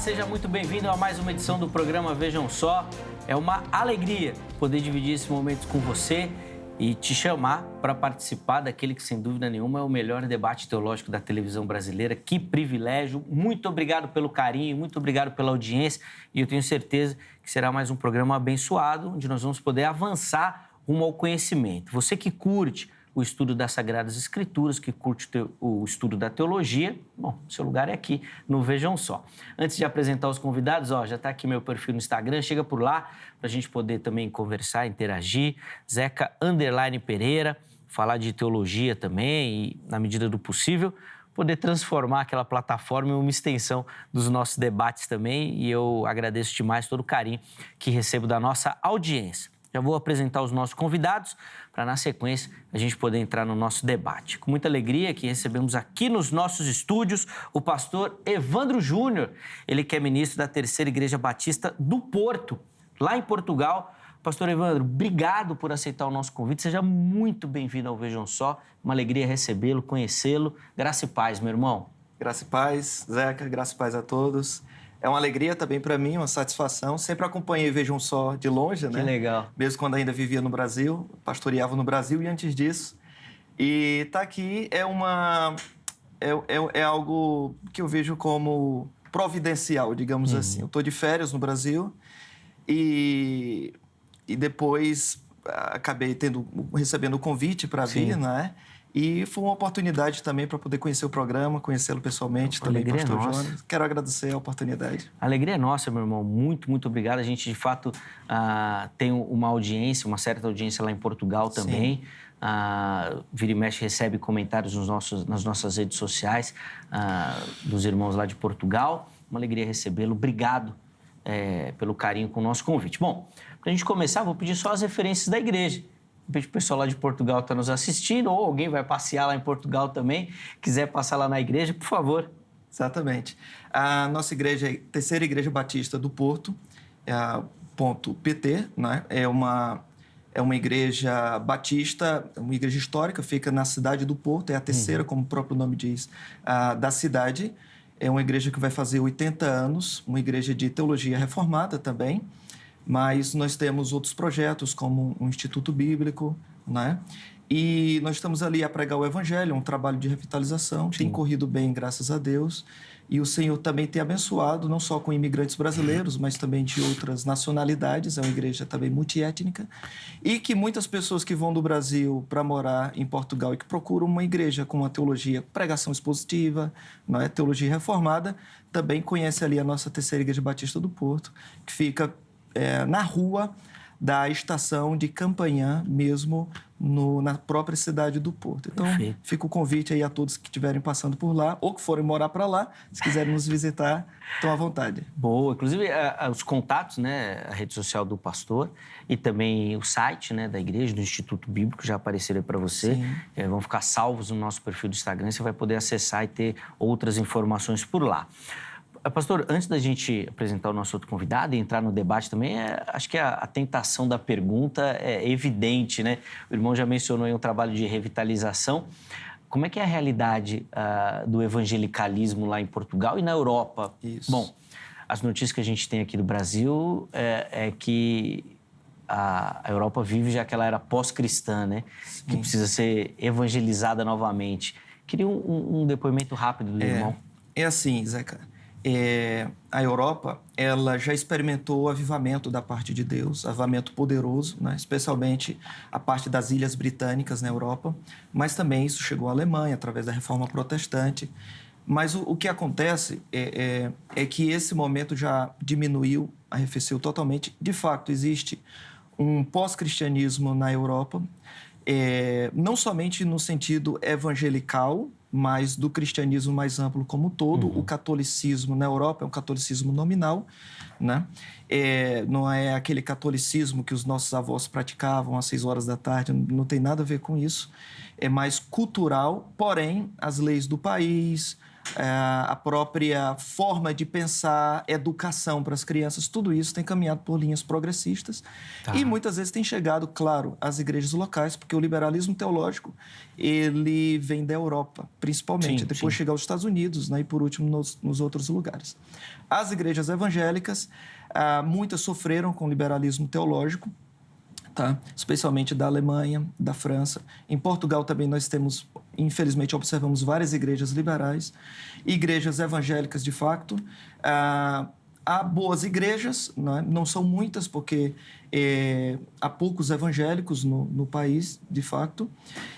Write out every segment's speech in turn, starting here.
seja muito bem-vindo a mais uma edição do programa Vejam Só. É uma alegria poder dividir esse momento com você e te chamar para participar daquele que, sem dúvida nenhuma, é o melhor debate teológico da televisão brasileira. Que privilégio! Muito obrigado pelo carinho, muito obrigado pela audiência e eu tenho certeza que será mais um programa abençoado, onde nós vamos poder avançar rumo ao conhecimento. Você que curte o estudo das Sagradas Escrituras, que curte o estudo da teologia, bom, seu lugar é aqui no Vejam Só. Antes de apresentar os convidados, já está aqui meu perfil no Instagram, chega por lá para a gente poder também conversar, interagir. Zeca_Pereira, falar de teologia também e, na medida do possível, poder transformar aquela plataforma em uma extensão dos nossos debates também. E eu agradeço demais todo o carinho que recebo da nossa audiência. Já vou apresentar os nossos convidados para, na sequência, a gente poder entrar no nosso debate. Com muita alegria que recebemos aqui nos nossos estúdios o pastor Evandro Júnior, ele que é ministro da Terceira Igreja Batista do Porto, lá em Portugal. Pastor Evandro, obrigado por aceitar o nosso convite. Seja muito bem-vindo ao Vejam Só. Uma alegria recebê-lo, conhecê-lo. Graça e paz, meu irmão. Graça e paz, Zeca. Graça e paz a todos. É uma alegria também para mim, uma satisfação. Sempre acompanhei Vejam Só de longe, né? Que legal. Mesmo quando ainda vivia no Brasil, pastoreava no Brasil e antes disso. E estar aqui é algo que eu vejo como providencial, digamos assim. Eu estou de férias no Brasil e depois acabei recebendo o convite para vir, né? E foi uma oportunidade também para poder conhecer o programa, conhecê-lo pessoalmente também, pastor Jonas. Quero agradecer a oportunidade. A alegria é nossa, meu irmão. Muito, muito obrigado. A gente, de fato, tem uma audiência, uma certa audiência lá em Portugal também. Vira e mexe recebe comentários nas nossas redes sociais dos irmãos lá de Portugal. Uma alegria recebê-lo. Obrigado pelo carinho com o nosso convite. Bom, para a gente começar, vou pedir só as referências da igreja. O pessoal lá de Portugal está nos assistindo, ou alguém vai passear lá em Portugal também, quiser passar lá na igreja, por favor. Exatamente. A nossa igreja é a Terceira Igreja Batista do Porto, .pt, né? É uma igreja batista, uma igreja histórica, fica na cidade do Porto, é a terceira, como o próprio nome diz, da cidade. É uma igreja que vai fazer 80 anos, uma igreja de teologia reformada também. Mas nós temos outros projetos, como um Instituto Bíblico, né? E nós estamos ali a pregar o Evangelho, um trabalho de revitalização. Tem corrido bem, graças a Deus. E o Senhor também tem abençoado, não só com imigrantes brasileiros, mas também de outras nacionalidades. É uma igreja também multiétnica. E que muitas pessoas que vão do Brasil para morar em Portugal e que procuram uma igreja com uma teologia, pregação expositiva, não é? Teologia reformada, também conhecem ali a nossa Terceira Igreja Batista do Porto, que fica na rua da estação de Campanhã, mesmo na própria cidade do Porto. Então, fica o convite aí a todos que estiverem passando por lá ou que forem morar para lá, se quiserem nos visitar, estão à vontade. Boa. Inclusive, os contatos, né, a rede social do pastor e também o site, né, da igreja, do Instituto Bíblico, já apareceram para você. Vão ficar salvos no nosso perfil do Instagram, você vai poder acessar e ter outras informações por lá. Pastor, antes da gente apresentar o nosso outro convidado e entrar no debate também, acho que a tentação da pergunta é evidente, né? O irmão já mencionou aí um trabalho de revitalização. Como é que é a realidade do evangelicalismo lá em Portugal e na Europa? Isso. Bom, as notícias que a gente tem aqui do Brasil é que a Europa vive já que ela era pós-cristã, né? Sim. Que precisa ser evangelizada novamente. Queria um depoimento rápido do irmão. É assim, Zeca. A Europa, ela já experimentou o avivamento da parte de Deus, avivamento poderoso, né? Especialmente a parte das Ilhas Britânicas na Europa, mas também isso chegou à Alemanha através da Reforma Protestante. Mas o que acontece é que esse momento já diminuiu, arrefeceu totalmente. De fato, existe um pós-cristianismo na Europa, não somente no sentido evangelical, mas do cristianismo mais amplo como um todo. O catolicismo na Europa é um catolicismo nominal, né? Não é aquele catolicismo que os nossos avós praticavam às 6 horas da tarde, não tem nada a ver com isso. É mais cultural, porém, as leis do país, a própria forma de pensar, educação para as crianças, tudo isso tem caminhado por linhas progressistas e muitas vezes tem chegado, claro, às igrejas locais, porque o liberalismo teológico, ele vem da Europa, principalmente, depois chega aos Estados Unidos, né, e por último nos outros lugares. As igrejas evangélicas, muitas sofreram com o liberalismo teológico, tá? Especialmente da Alemanha, da França. Em Portugal também nós temos, infelizmente, observamos várias igrejas liberais, igrejas evangélicas de facto. Há boas igrejas, não são muitas, porque há poucos evangélicos no país, de facto.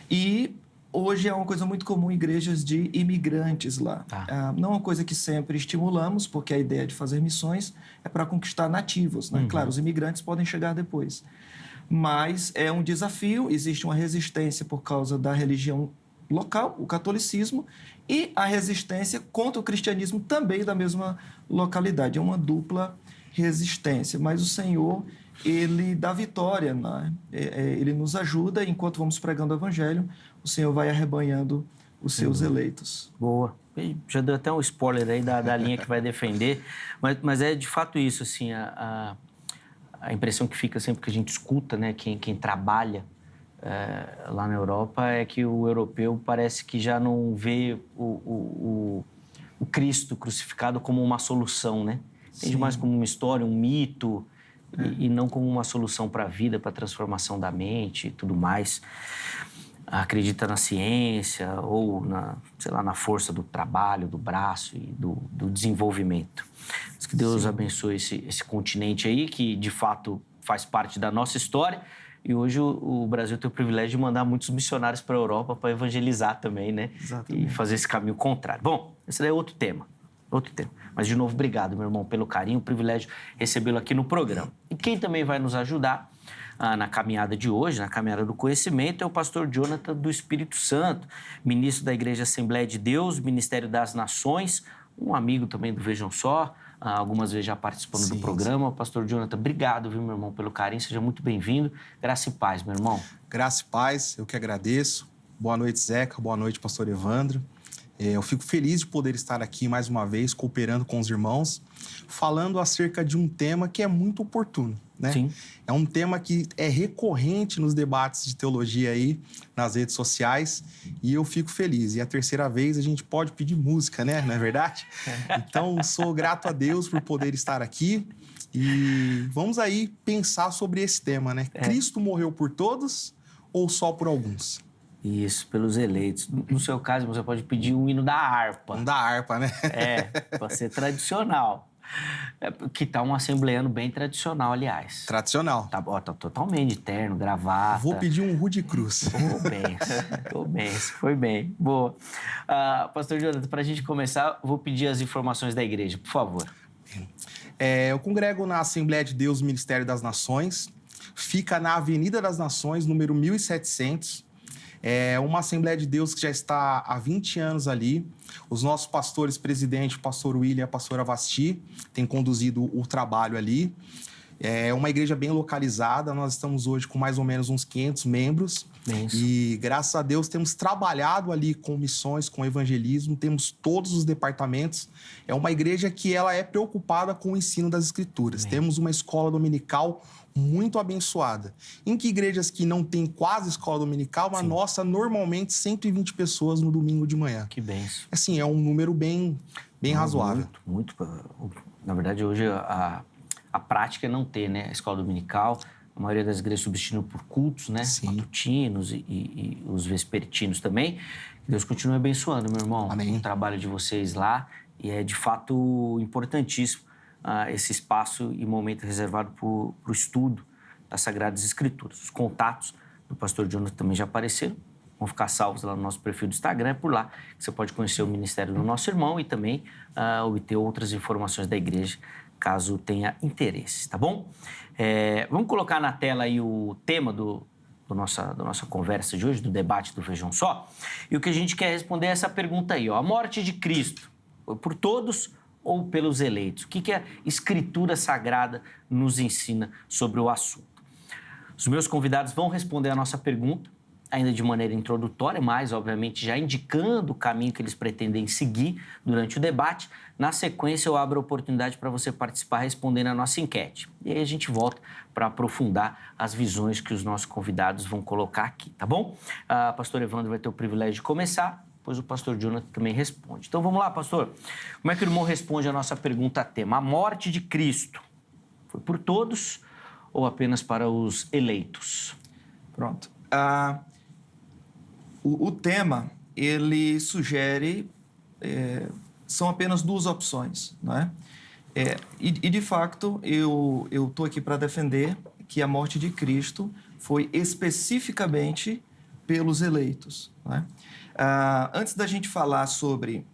E hoje é uma coisa muito comum igrejas de imigrantes lá. Não é uma coisa que sempre estimulamos, porque a ideia de fazer missões é para conquistar nativos, né? Claro, os imigrantes podem chegar depois. Mas é um desafio, existe uma resistência por causa da religião local, o catolicismo, e a resistência contra o cristianismo também da mesma localidade. É uma dupla resistência, mas o Senhor, ele dá vitória, né? Ele nos ajuda, enquanto vamos pregando o evangelho, o Senhor vai arrebanhando os seus eleitos. Boa. Já deu até um spoiler aí da linha que vai defender, mas é de fato isso, assim, a impressão que fica sempre que a gente escuta, né, quem trabalha lá na Europa, é que o europeu parece que já não vê o Cristo crucificado como uma solução, né? Entende mais como uma história, um mito, e não como uma solução para a vida, para a transformação da mente e tudo mais. Acredita na ciência ou na força do trabalho, do braço e do desenvolvimento. Mas que Deus abençoe esse continente aí, que de fato faz parte da nossa história. E hoje o Brasil tem o privilégio de mandar muitos missionários para a Europa para evangelizar também, né? Exatamente. E fazer esse caminho contrário. Bom, esse daí é outro tema. Mas, de novo, obrigado, meu irmão, pelo carinho, o privilégio de recebê-lo aqui no programa. E quem também vai nos ajudar na caminhada de hoje, na caminhada do conhecimento, é o pastor Jonathan do Espírito Santo, ministro da Igreja Assembleia de Deus, Ministério das Nações, um amigo também do Vejam Só, algumas vezes já participando do programa. Pastor Jonathan, obrigado, viu, meu irmão, pelo carinho, seja muito bem-vindo. Graça e paz, meu irmão. Graça e paz, eu que agradeço. Boa noite, Zeca, boa noite, pastor Evandro. Eu fico feliz de poder estar aqui mais uma vez, cooperando com os irmãos, falando acerca de um tema que é muito oportuno, né? Sim. É um tema que é recorrente nos debates de teologia aí, nas redes sociais, e eu fico feliz. E a terceira vez a gente pode pedir música, né? Não é verdade? Então, sou grato a Deus por poder estar aqui e vamos aí pensar sobre esse tema, né? Cristo morreu por todos ou só por alguns? Isso, pelos eleitos. No seu caso, você pode pedir um hino da harpa. Um da harpa, né? Para ser tradicional. Que tá um assembleano bem tradicional, aliás. Tradicional. Tá totalmente de terno, gravata. Vou pedir um Rude Cruz. Tô bem, foi bem. Boa. Pastor Jonathan, para a gente começar, vou pedir as informações da igreja, por favor. Eu congrego na Assembleia de Deus Ministério das Nações. Fica na Avenida das Nações, número 1700. É uma Assembleia de Deus que já está há 20 anos ali. Os nossos pastores, presidente, o pastor William e a pastora Vasti, têm conduzido o trabalho ali. É uma igreja bem localizada. Nós estamos hoje com mais ou menos uns 500 membros. Isso. E, graças a Deus, temos trabalhado ali com missões, com evangelismo. Temos todos os departamentos. É uma igreja que ela é preocupada com o ensino das Escrituras. Temos uma escola dominical muito abençoada. Em que igrejas que não tem quase escola dominical, a nossa, normalmente, 120 pessoas no domingo de manhã. Que benção. Assim, é um número bem razoável. Muito. Na verdade, hoje, a prática é não ter, né? A escola dominical, a maioria das igrejas substituindo por cultos, né? Sim. Matutinos e os vespertinos também. Deus continue abençoando, meu irmão. Amém. O trabalho de vocês lá. E é, de fato, importantíssimo esse espaço e momento reservado para o estudo das Sagradas Escrituras. Os contatos do pastor Jonathan também já apareceram. Vão ficar salvos lá no nosso perfil do Instagram. É por lá que você pode conhecer o ministério do nosso irmão e também obter outras informações da igreja, caso tenha interesse, tá bom? Vamos colocar na tela aí o tema da nossa conversa de hoje, do debate do Vejam Só. E o que a gente quer responder é essa pergunta aí, ó. A morte de Cristo, foi por todos ou pelos eleitos? O que a Escritura Sagrada nos ensina sobre o assunto? Os meus convidados vão responder a nossa pergunta ainda de maneira introdutória, mas, obviamente, já indicando o caminho que eles pretendem seguir durante o debate. Na sequência, eu abro a oportunidade para você participar respondendo a nossa enquete. E aí a gente volta para aprofundar as visões que os nossos convidados vão colocar aqui, tá bom? A pastor Evandro vai ter o privilégio de começar, depois o pastor Jonathan também responde. Então, vamos lá, pastor. Como é que o irmão responde a nossa pergunta tema? A morte de Cristo foi por todos ou apenas para os eleitos? Pronto. O tema, ele sugere, são apenas duas opções, não é? E de fato, eu estou aqui para defender que a morte de Cristo foi especificamente pelos eleitos, não é? Antes da gente falar sobre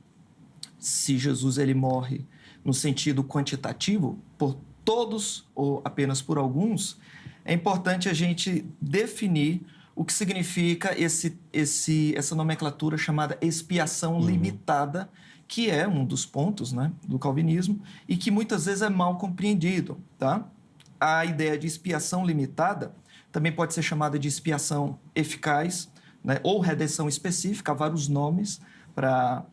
se Jesus ele morre no sentido quantitativo, por todos ou apenas por alguns, é importante a gente definir o que significa essa nomenclatura chamada expiação limitada, que é um dos pontos, né, do calvinismo e que muitas vezes é mal compreendido, tá? A ideia de expiação limitada também pode ser chamada de expiação eficaz, né, ou redenção específica, há vários nomes para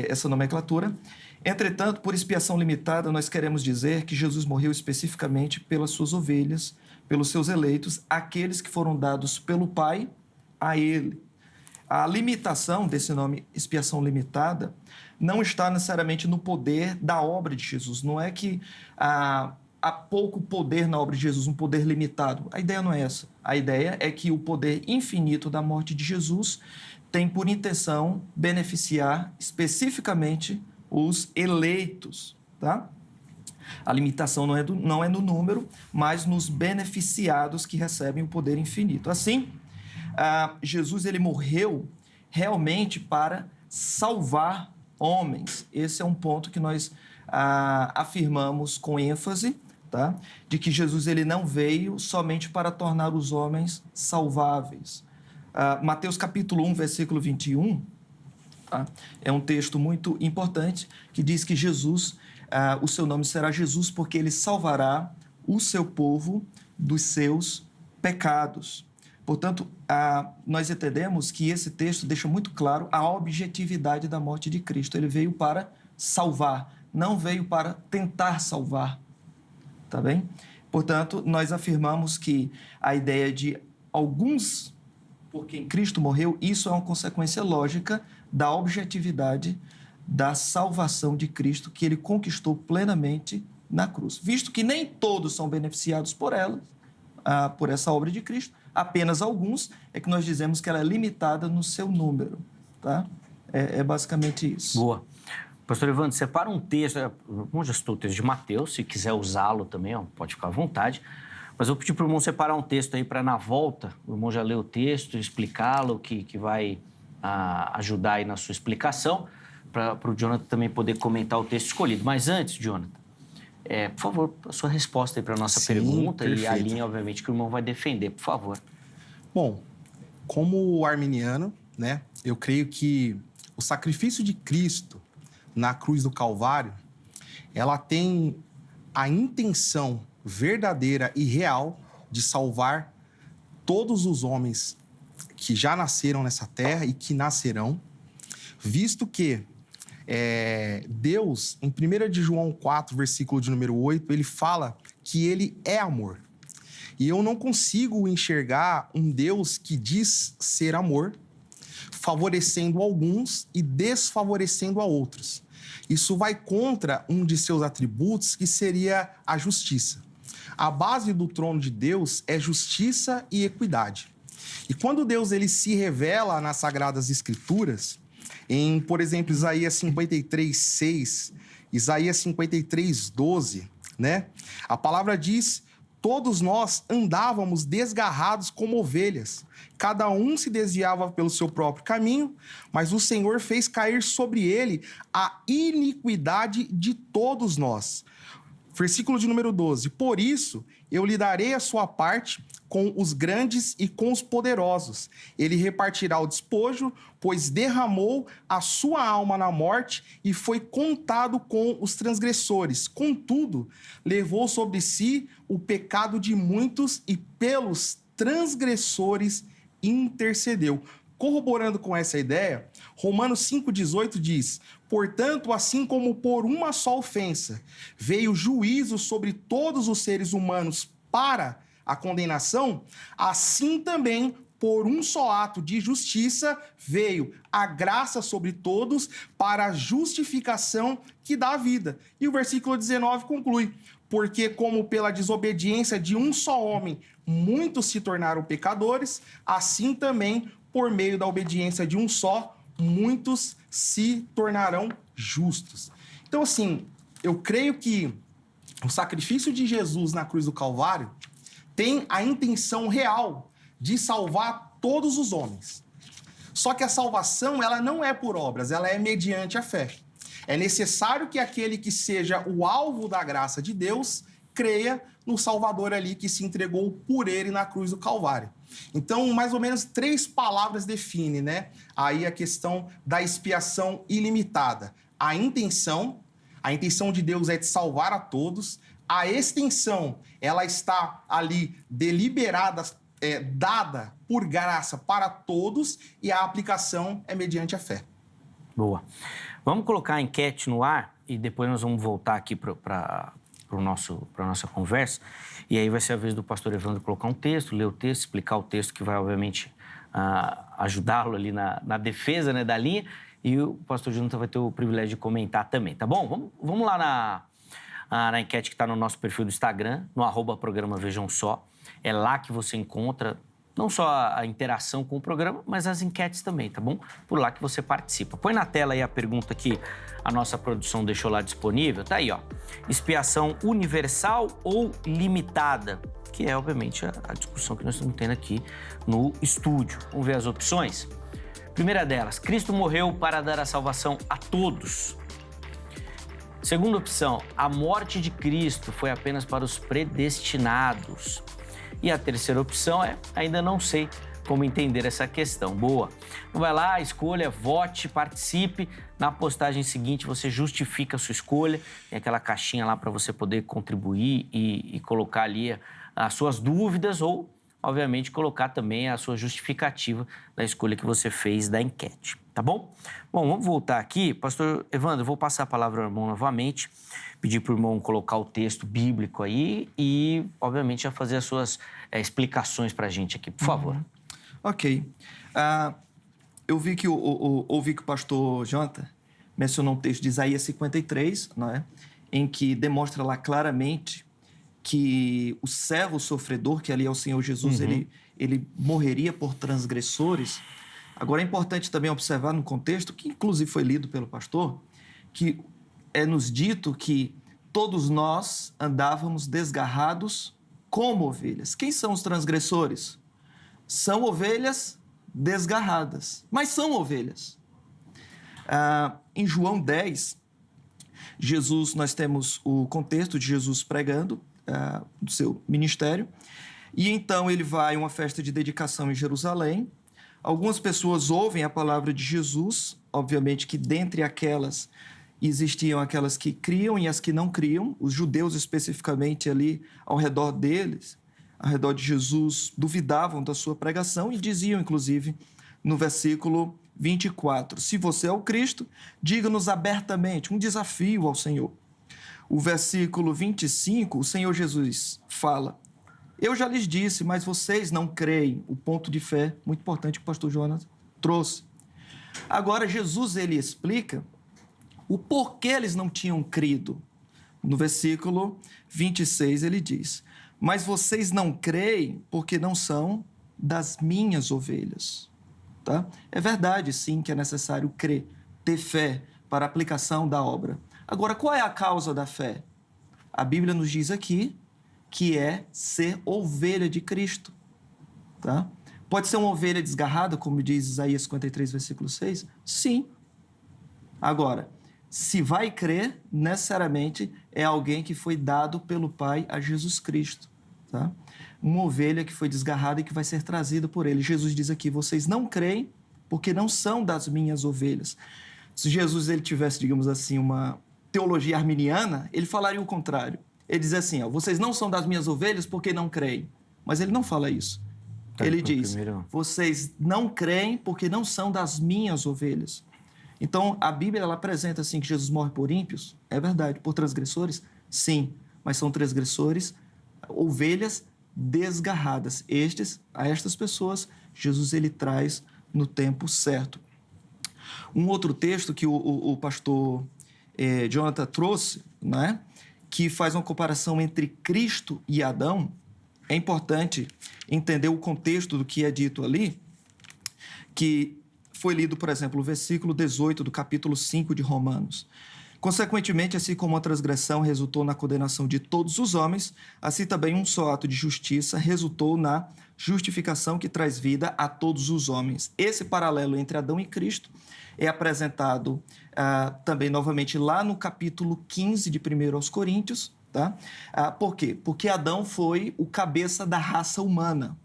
essa nomenclatura. Entretanto, por expiação limitada, nós queremos dizer que Jesus morreu especificamente pelas suas ovelhas, pelos seus eleitos, aqueles que foram dados pelo Pai a Ele. A limitação desse nome, expiação limitada, não está necessariamente no poder da obra de Jesus. Não é que há pouco poder na obra de Jesus, um poder limitado. A ideia não é essa. A ideia é que o poder infinito da morte de Jesus tem por intenção beneficiar especificamente os eleitos, tá? A limitação não é no número, mas nos beneficiados que recebem o poder infinito. Assim, Jesus ele morreu realmente para salvar homens. Esse é um ponto que nós afirmamos com ênfase, tá? De que Jesus ele não veio somente para tornar os homens salváveis. Mateus capítulo 1, versículo 21, tá? É um texto muito importante que diz que Jesus, o seu nome será Jesus porque ele salvará o seu povo dos seus pecados. Portanto, nós entendemos que esse texto deixa muito claro a objetividade da morte de Cristo. Ele veio para salvar, não veio para tentar salvar, tá bem? Portanto, nós afirmamos que a ideia de alguns por quem Cristo morreu, isso é uma consequência lógica da objetividade da salvação de Cristo que ele conquistou plenamente na cruz. Visto que nem todos são beneficiados por ela, por essa obra de Cristo, apenas alguns, é que nós dizemos que ela é limitada no seu número, tá? É basicamente isso. Boa. Pastor Evandro, separa um texto, eu já citou o texto de Mateus, se quiser usá-lo também, pode ficar à vontade, mas eu pedi para o irmão separar um texto aí para, na volta, o irmão já leu o texto, explicá-lo, que vai ajudar aí na sua explicação, para o Jonathan também poder comentar o texto escolhido. Mas antes, Jonathan, por favor, a sua resposta aí para a nossa pergunta, perfeito. E a linha, obviamente, que o irmão vai defender, por favor. Bom, como arminiano, né, eu creio que o sacrifício de Cristo na cruz do Calvário, ela tem a intenção verdadeira e real de salvar todos os homens que já nasceram nessa terra e que nascerão, visto que Deus, em 1 de João 4, versículo de número 8, ele fala que ele é amor. E eu não consigo enxergar um Deus que diz ser amor, favorecendo alguns e desfavorecendo a outros. Isso vai contra um de seus atributos, que seria a justiça. A base do trono de Deus é justiça e equidade. E quando Deus ele se revela nas Sagradas Escrituras, em, por exemplo, Isaías 53:6, Isaías 53:12, né? A palavra diz: todos nós andávamos desgarrados como ovelhas, cada um se desviava pelo seu próprio caminho, mas o Senhor fez cair sobre ele a iniquidade de todos nós. Versículo de número 12. Por isso, eu lhe darei a sua parte com os grandes e com os poderosos. Ele repartirá o despojo, pois derramou a sua alma na morte e foi contado com os transgressores. Contudo, levou sobre si o pecado de muitos e pelos transgressores intercedeu. Corroborando com essa ideia, Romanos 5,18 diz: portanto, assim como por uma só ofensa veio juízo sobre todos os seres humanos para a condenação, assim também por um só ato de justiça veio a graça sobre todos para a justificação que dá a vida. E o versículo 19 conclui: porque como pela desobediência de um só homem muitos se tornaram pecadores, assim também por meio da obediência de um só, muitos se tornarão justos. Então, assim, eu creio que o sacrifício de Jesus na cruz do Calvário tem a intenção real de salvar todos os homens. Só que a salvação, ela não é por obras, ela é mediante a fé. É necessário que aquele que seja o alvo da graça de Deus creia no Salvador ali que se entregou por ele na cruz do Calvário. Então, mais ou menos 3 palavras definem, né? Aí a questão da expiação ilimitada. A intenção de Deus é de salvar a todos. A extensão, ela está ali deliberada, dada por graça para todos, e a aplicação é mediante a fé. Boa. Vamos colocar a enquete no ar e depois nós vamos voltar aqui para a nossa conversa. E aí vai ser a vez do pastor Evandro colocar um texto, ler o texto, explicar o texto que vai, obviamente, ajudá-lo ali na defesa, né, da linha. E o pastor Jonathan vai ter o privilégio de comentar também, tá bom? Vamos lá na enquete que está no nosso perfil do Instagram, no @programa Vejam Só. É lá que você encontra não só a interação com o programa, mas as enquetes também, tá bom? Por lá que você participa. Põe na tela aí a pergunta que a nossa produção deixou lá disponível. Tá aí, ó. Expiação universal ou limitada? Que é, obviamente, a discussão que nós estamos tendo aqui no estúdio. Vamos ver as opções? Primeira delas, Cristo morreu para dar a salvação a todos. Segunda opção, a morte de Cristo foi apenas para os predestinados. E a terceira opção é, ainda não sei como entender essa questão. Boa. Então vai lá, escolha, vote, participe. Na postagem seguinte você justifica a sua escolha. Tem aquela caixinha lá para você poder contribuir e colocar ali as suas dúvidas ou, obviamente, colocar também a sua justificativa da escolha que você fez da enquete. Tá bom? Bom, vamos voltar aqui. Pastor Evandro, eu vou passar a palavra ao irmão novamente, pedir para o irmão colocar o texto bíblico aí e, obviamente, já fazer as suas explicações para a gente aqui, por favor. Ok. Eu ouvi que o pastor Jonathan mencionou um texto de Isaías 53, não é? Em que demonstra lá claramente que o servo sofredor, que ali é o Senhor Jesus, ele morreria por transgressores. Agora, é importante também observar no contexto, que inclusive foi lido pelo pastor, que é nos dito que todos nós andávamos desgarrados como ovelhas. Quem são os transgressores? São ovelhas desgarradas, mas são ovelhas. Em João 10, Jesus, nós temos o contexto de Jesus pregando do seu ministério, e então ele vai a uma festa de dedicação em Jerusalém. Algumas pessoas ouvem a palavra de Jesus, obviamente que dentre aquelas existiam aquelas que criam e as que não criam, os judeus especificamente ali ao redor deles, ao redor de Jesus, duvidavam da sua pregação e diziam, inclusive, no versículo 24, se você é o Cristo, diga-nos abertamente, um desafio ao Senhor. O versículo 25, o Senhor Jesus fala, eu já lhes disse, mas vocês não creem. O ponto de fé, muito importante, que o pastor Jonas trouxe. Agora, Jesus, ele explica o porquê eles não tinham crido. No versículo 26, ele diz, mas vocês não creem porque não são das minhas ovelhas. Tá? É verdade, sim, que é necessário crer, ter fé para a aplicação da obra. Agora, qual é a causa da fé? A Bíblia nos diz aqui que é ser ovelha de Cristo. Tá? Pode ser uma ovelha desgarrada, como diz Isaías 53, versículo 6? Sim. Agora, se vai crer, necessariamente é alguém que foi dado pelo Pai a Jesus Cristo. Tá? Uma ovelha que foi desgarrada e que vai ser trazida por ele. Jesus diz aqui, vocês não creem porque não são das minhas ovelhas. Se Jesus ele tivesse, digamos assim, uma teologia arminiana, ele falaria o contrário. Ele diz assim, ó, vocês não são das minhas ovelhas porque não creem. Mas ele não fala isso. Ele diz, vocês não creem porque não são das minhas ovelhas. Então, a Bíblia, ela apresenta assim que Jesus morre por ímpios. É verdade. Por transgressores? Sim. Mas são transgressores, ovelhas desgarradas. A estas pessoas, Jesus ele traz no tempo certo. Um outro texto que o pastor Jonathan trouxe, né, que faz uma comparação entre Cristo e Adão, é importante entender o contexto do que é dito ali, que foi lido, por exemplo, o versículo 18 do capítulo 5 de Romanos. Consequentemente, assim como a transgressão resultou na condenação de todos os homens, assim também um só ato de justiça resultou na justificação que traz vida a todos os homens. Esse paralelo entre Adão e Cristo é apresentado também novamente lá no capítulo 15 de 1 aos Coríntios. Tá? Por quê? Porque Adão foi o cabeça da raça humana.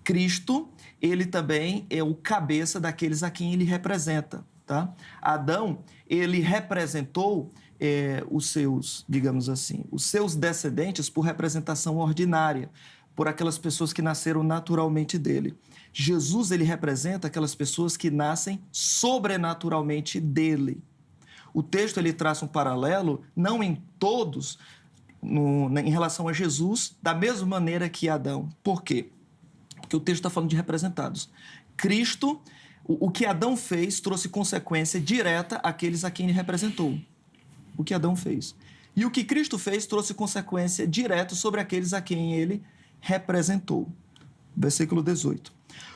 Cristo, ele também é o cabeça daqueles a quem ele representa. Tá? Adão, ele representou os seus, digamos assim, os seus descendentes por representação ordinária, por aquelas pessoas que nasceram naturalmente dele. Jesus, ele representa aquelas pessoas que nascem sobrenaturalmente dele. O texto, ele traça um paralelo, não em todos, em relação a Jesus, da mesma maneira que Adão. Por quê? Porque o texto está falando de representados. Cristo, o que Adão fez, trouxe consequência direta àqueles a quem ele representou. O que Adão fez. E o que Cristo fez, trouxe consequência direta sobre aqueles a quem ele representou. Versículo 18.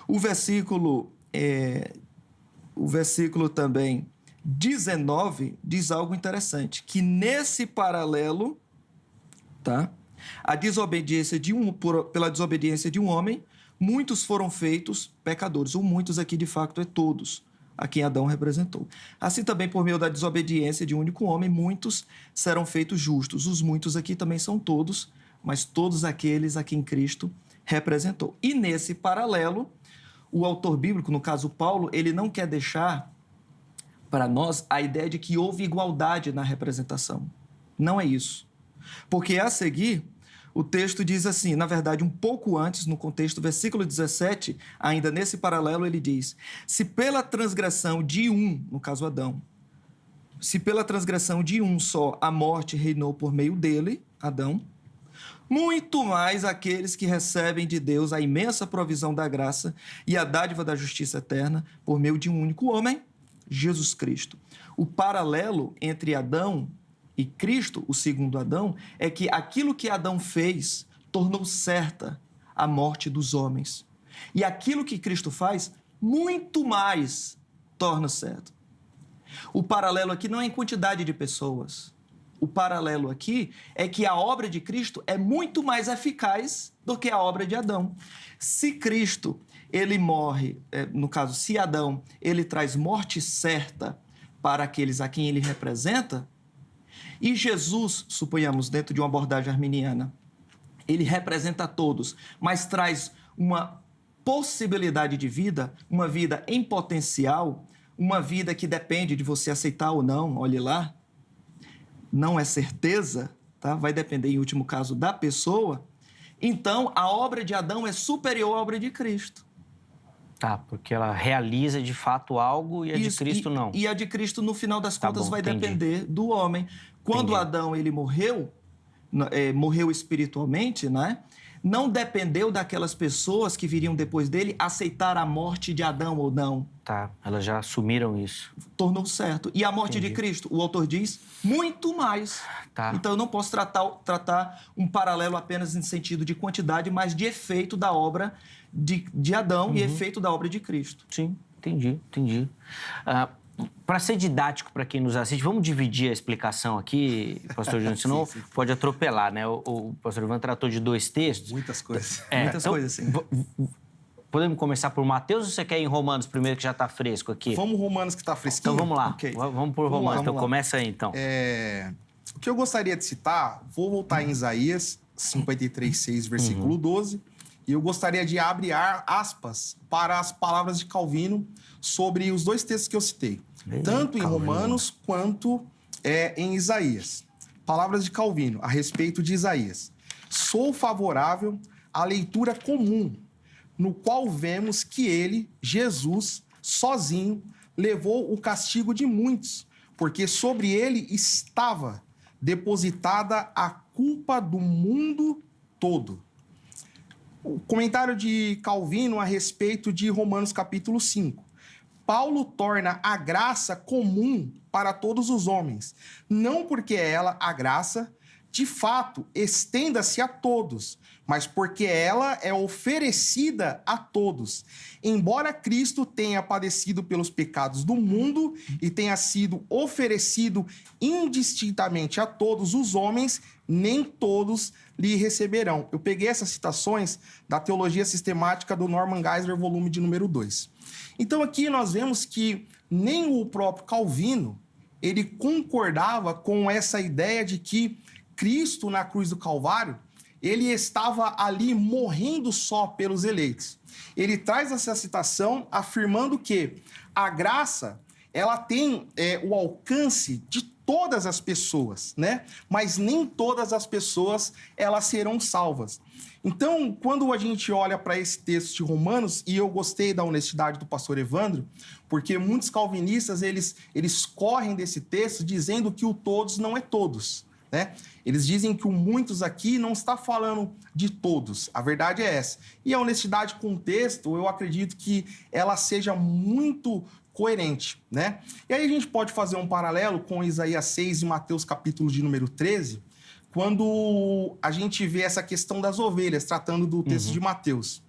O versículo também 19 diz algo interessante, que nesse paralelo, tá? A desobediência pela desobediência de um homem, muitos foram feitos pecadores. O muitos aqui, de fato, é todos, a quem Adão representou. Assim também, por meio da desobediência de um único homem, muitos serão feitos justos. Os muitos aqui também são todos, mas todos aqueles a quem Cristo representou. E nesse paralelo, o autor bíblico, no caso Paulo, ele não quer deixar para nós a ideia de que houve igualdade na representação. Não é isso. Porque a seguir, o texto diz assim, na verdade, um pouco antes, no contexto, versículo 17, ainda nesse paralelo, ele diz, se pela transgressão de um, no caso Adão, se pela transgressão de um só a morte reinou por meio dele, Adão, muito mais aqueles que recebem de Deus a imensa provisão da graça e a dádiva da justiça eterna por meio de um único homem, Jesus Cristo. O paralelo entre Adão e Cristo, o segundo Adão, é que aquilo que Adão fez tornou certa a morte dos homens. E aquilo que Cristo faz, muito mais torna certo. O paralelo aqui não é em quantidade de pessoas. O paralelo aqui é que a obra de Cristo é muito mais eficaz do que a obra de Adão. Se Cristo, ele morre, no caso, se Adão, ele traz morte certa para aqueles a quem ele representa, e Jesus, suponhamos, dentro de uma abordagem arminiana, ele representa a todos, mas traz uma possibilidade de vida, uma vida em potencial, uma vida que depende de você aceitar ou não, olhe lá, não é certeza, tá? Vai depender, em último caso, da pessoa. Então, a obra de Adão é superior à obra de Cristo. Tá, porque ela realiza de fato algo e a de Cristo não. E a de Cristo, no final das contas, vai depender do homem. Quando Adão ele morreu espiritualmente, né? Não dependeu daquelas pessoas que viriam depois dele aceitar a morte de Adão ou não. Tá, elas já assumiram isso. Tornou certo. E a morte de Cristo, o autor diz, muito mais. Tá. Então, eu não posso tratar um paralelo apenas em sentido de quantidade, mas de efeito da obra de Adão e efeito da obra de Cristo. Sim, entendi. Para ser didático para quem nos assiste, vamos dividir a explicação aqui, pastor Júnior, senão sim. Pode atropelar, né? O pastor Ivan tratou de 2 textos. Muitas coisas. Muitas coisas, sim. Podemos começar por Mateus ou você quer ir em Romanos primeiro, que já está fresco aqui? Vamos Romanos, que está fresquinho. Então vamos lá, okay. Vamos por Romanos. Então começa aí, então. O que eu gostaria de citar, vou voltar em Isaías 53:6, versículo 12, e eu gostaria de abrir aspas para as palavras de Calvino sobre os 2 textos que eu citei. Tanto em Romanos quanto em Isaías. Palavras de Calvino a respeito de Isaías. Sou favorável à leitura comum, no qual vemos que ele, Jesus, sozinho, levou o castigo de muitos, porque sobre ele estava depositada a culpa do mundo todo. O comentário de Calvino a respeito de Romanos capítulo 5. Paulo torna a graça comum para todos os homens, não porque ela, a graça, de fato, estenda-se a todos, mas porque ela é oferecida a todos. Embora Cristo tenha padecido pelos pecados do mundo e tenha sido oferecido indistintamente a todos os homens, nem todos lhe receberão. Eu peguei essas citações da Teologia Sistemática do Norman Geisler, volume de número 2. Então aqui nós vemos que nem o próprio Calvino, ele concordava com essa ideia de que Cristo, na cruz do Calvário, ele estava ali morrendo só pelos eleitos. Ele traz essa citação afirmando que a graça, ela tem o alcance de todas as pessoas, né? Mas nem todas as pessoas, elas serão salvas. Então, quando a gente olha para esse texto de Romanos, e eu gostei da honestidade do pastor Evandro, porque muitos calvinistas, eles correm desse texto dizendo que o todos não é todos, né? Eles dizem que o muitos aqui não está falando de todos. A verdade é essa. E a honestidade com o texto, eu acredito que ela seja muito coerente, né? E aí a gente pode fazer um paralelo com Isaías 6 e Mateus capítulo de número 13, quando a gente vê essa questão das ovelhas, tratando do texto de Mateus.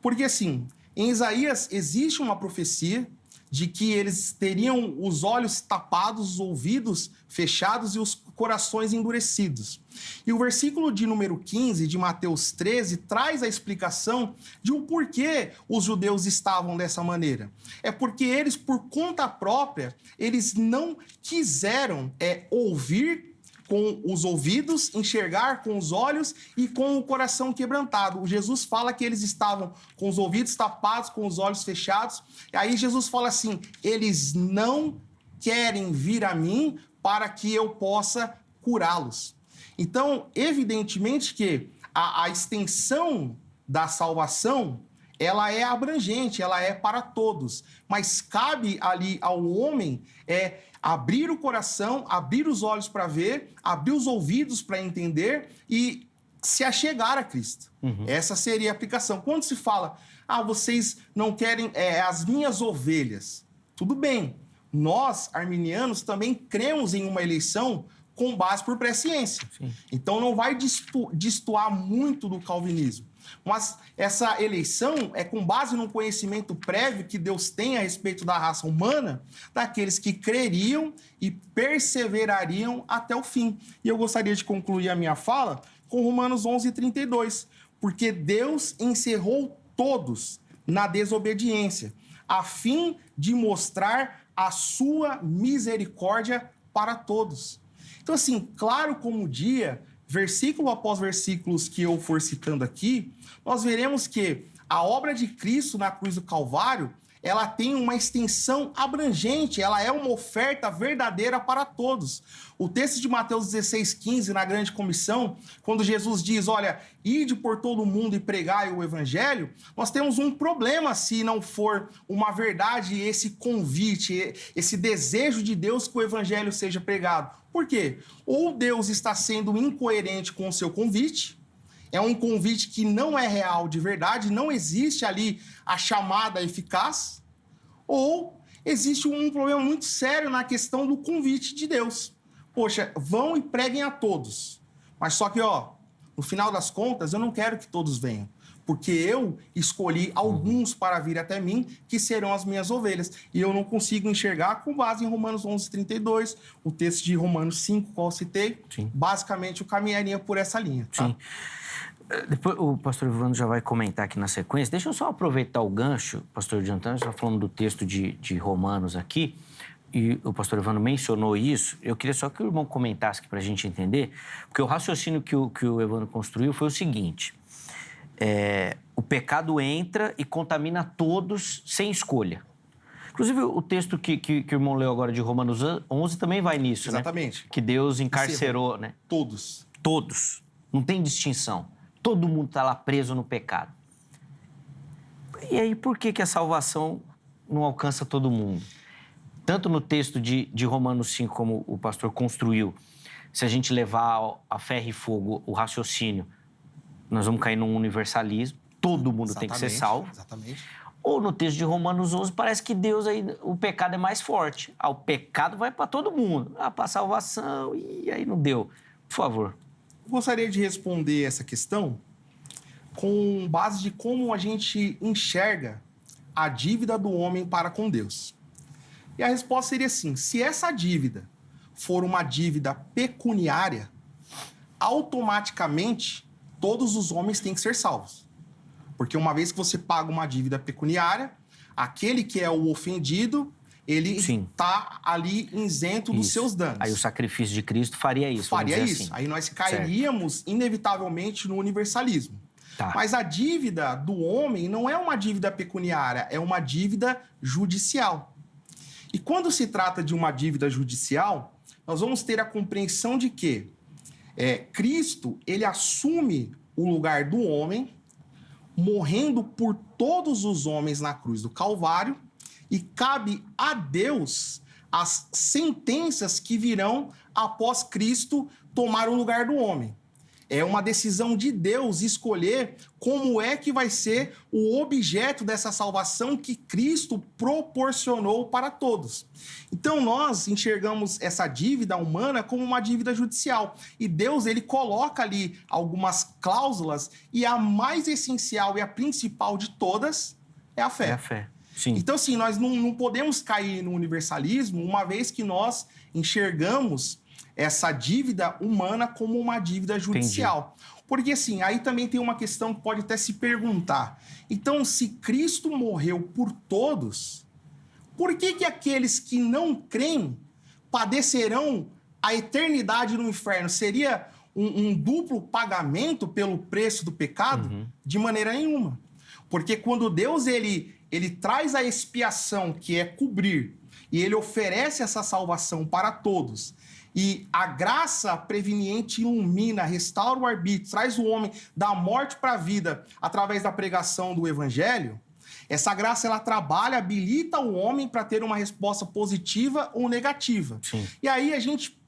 Porque, assim, em Isaías existe uma profecia de que eles teriam os olhos tapados, os ouvidos fechados e os corações endurecidos. E o versículo de número 15 de Mateus 13 traz a explicação de um porquê os judeus estavam dessa maneira. É porque eles, por conta própria, eles não quiseram ouvir com os ouvidos, enxergar com os olhos e com o coração quebrantado. O Jesus fala que eles estavam com os ouvidos tapados, com os olhos fechados. E aí Jesus fala assim, eles não querem vir a mim para que eu possa curá-los. Então, evidentemente que a extensão da salvação, ela é abrangente, ela é para todos. Mas cabe ali ao homem abrir o coração, abrir os olhos para ver, abrir os ouvidos para entender e se achegar a Cristo. Essa seria a aplicação. Quando se fala, vocês não querem as minhas ovelhas, tudo bem. Nós, arminianos, também cremos em uma eleição com base por presciência. Sim. Então não vai destoar muito do calvinismo. Mas essa eleição é com base num conhecimento prévio que Deus tem a respeito da raça humana, daqueles que creriam e perseverariam até o fim. E eu gostaria de concluir a minha fala com Romanos 11:32, porque Deus encerrou todos na desobediência, a fim de mostrar a sua misericórdia para todos. Então, assim, claro como o dia, versículo após versículos que eu for citando aqui, nós veremos que a obra de Cristo na cruz do Calvário, ela tem uma extensão abrangente, ela é uma oferta verdadeira para todos. O texto de Mateus 16:15, na grande comissão, quando Jesus diz, olha, ide por todo o mundo e pregai o evangelho, nós temos um problema se não for uma verdade esse convite, esse desejo de Deus que o evangelho seja pregado. Por quê? Ou Deus está sendo incoerente com o seu convite, é um convite que não é real de verdade, não existe ali a chamada eficaz, ou existe um problema muito sério na questão do convite de Deus. Poxa, vão e preguem a todos. Mas só que, no final das contas, eu não quero que todos venham, porque eu escolhi alguns para vir até mim, que serão as minhas ovelhas. E eu não consigo enxergar com base em Romanos 11:32, o texto de Romanos 5, qual eu citei. Sim. Basicamente, eu caminharia por essa linha. Tá? Sim. Depois o pastor Evandro já vai comentar aqui na sequência. Deixa eu só aproveitar o gancho, pastor Giantano, já falando do texto de Romanos aqui, e o pastor Evandro mencionou isso. Eu queria só que o irmão comentasse aqui para a gente entender, porque o raciocínio que o Evandro construiu foi o seguinte: o pecado entra e contamina todos sem escolha. Inclusive, o texto que o irmão leu agora de Romanos 11 também vai nisso, exatamente, né? Que Deus encarcerou, né? Todos. Todos. Não tem distinção. Todo mundo está lá preso no pecado. E aí, por que a salvação não alcança todo mundo? Tanto no texto de Romanos 5, como o pastor construiu, se a gente levar a ferro e fogo o raciocínio, nós vamos cair num universalismo, todo mundo tem que ser salvo. Exatamente. Ou no texto de Romanos 11, parece que Deus, aí, o pecado é mais forte. O pecado vai para todo mundo. Para a salvação, e aí não deu. Por favor. Gostaria de responder essa questão com base de como a gente enxerga a dívida do homem para com Deus. E a resposta seria assim: se essa dívida for uma dívida pecuniária, automaticamente todos os homens têm que ser salvos. Porque uma vez que você paga uma dívida pecuniária, aquele que é o ofendido, ele está ali isento dos seus danos. Aí o sacrifício de Cristo faria isso. Faria isso. Assim. Aí nós cairíamos, inevitavelmente, no universalismo. Tá. Mas a dívida do homem não é uma dívida pecuniária, é uma dívida judicial. E quando se trata de uma dívida judicial, nós vamos ter a compreensão de que Cristo, ele assume o lugar do homem, morrendo por todos os homens na cruz do Calvário, e cabe a Deus as sentenças que virão após Cristo tomar o lugar do homem. É uma decisão de Deus escolher como é que vai ser o objeto dessa salvação que Cristo proporcionou para todos. Então, nós enxergamos essa dívida humana como uma dívida judicial. E Deus, ele coloca ali algumas cláusulas, e a mais essencial e a principal de todas é a fé. É a fé. Sim. Então, assim, nós não podemos cair no universalismo, uma vez que nós enxergamos essa dívida humana como uma dívida judicial. Entendi. Porque, assim, aí também tem uma questão que pode até se perguntar. Então, se Cristo morreu por todos, por que aqueles que não creem padecerão a eternidade no inferno? Seria um duplo pagamento pelo preço do pecado? Uhum. De maneira nenhuma. Porque quando Deus, ele traz a expiação, que é cobrir, e ele oferece essa salvação para todos, e a graça preveniente ilumina, restaura o arbítrio, traz o homem da morte para a vida através da pregação do evangelho, essa graça, ela trabalha, habilita o homem para ter uma resposta positiva ou negativa. Sim. E aí a gente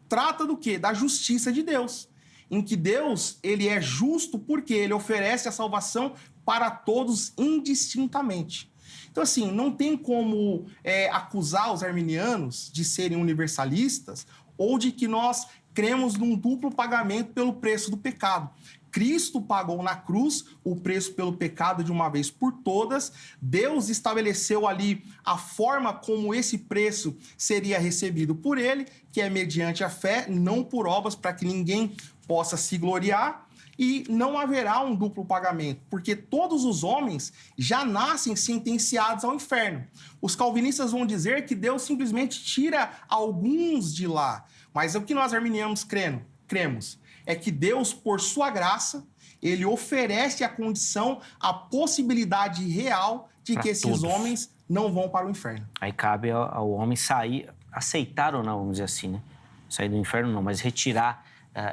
trata do quê? Da justiça de Deus, em que Deus, ele é justo porque ele oferece a salvação para todos indistintamente. Então, assim, não tem como acusar os arminianos de serem universalistas ou de que nós cremos num duplo pagamento pelo preço do pecado. Cristo pagou na cruz o preço pelo pecado de uma vez por todas. Deus estabeleceu ali a forma como esse preço seria recebido por ele, que é mediante a fé, não por obras, para que ninguém possa se gloriar. E não haverá um duplo pagamento, porque todos os homens já nascem sentenciados ao inferno. Os calvinistas vão dizer que Deus simplesmente tira alguns de lá. Mas o que nós arminianos cremos é que Deus, por sua graça, ele oferece a condição, a possibilidade real de pra que esses todos. Homens não vão para o inferno. Aí cabe ao homem sair, aceitar ou não, vamos dizer assim, né? Sair do inferno não, mas retirar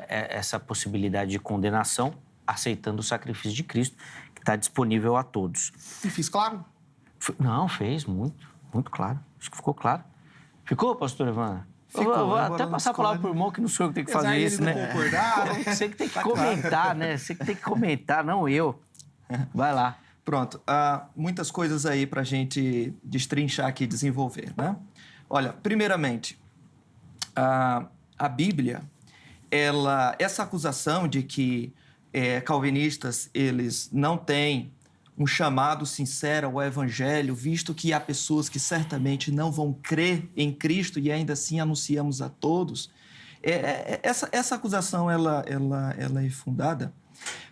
essa possibilidade de condenação, aceitando o sacrifício de Cristo, que está disponível a todos. E fiz claro? Não, fez muito, muito claro. Acho que ficou claro. Ficou, pastor Evandro? Ficou, eu vou agora até não passar a palavra escolhe. pro irmão, que não sou eu que tenho que Apesar fazer de isso, ele né? não concordar, Você que tem que Tá comentar, claro. né? Você que tem que comentar, não eu. Vai lá. Pronto, há muitas coisas aí para a gente destrinchar aqui e desenvolver, né? Olha, primeiramente, a Bíblia, essa acusação de que calvinistas, eles não têm um chamado sincero ao evangelho, visto que há pessoas que certamente não vão crer em Cristo e ainda assim anunciamos a todos, essa acusação ela é fundada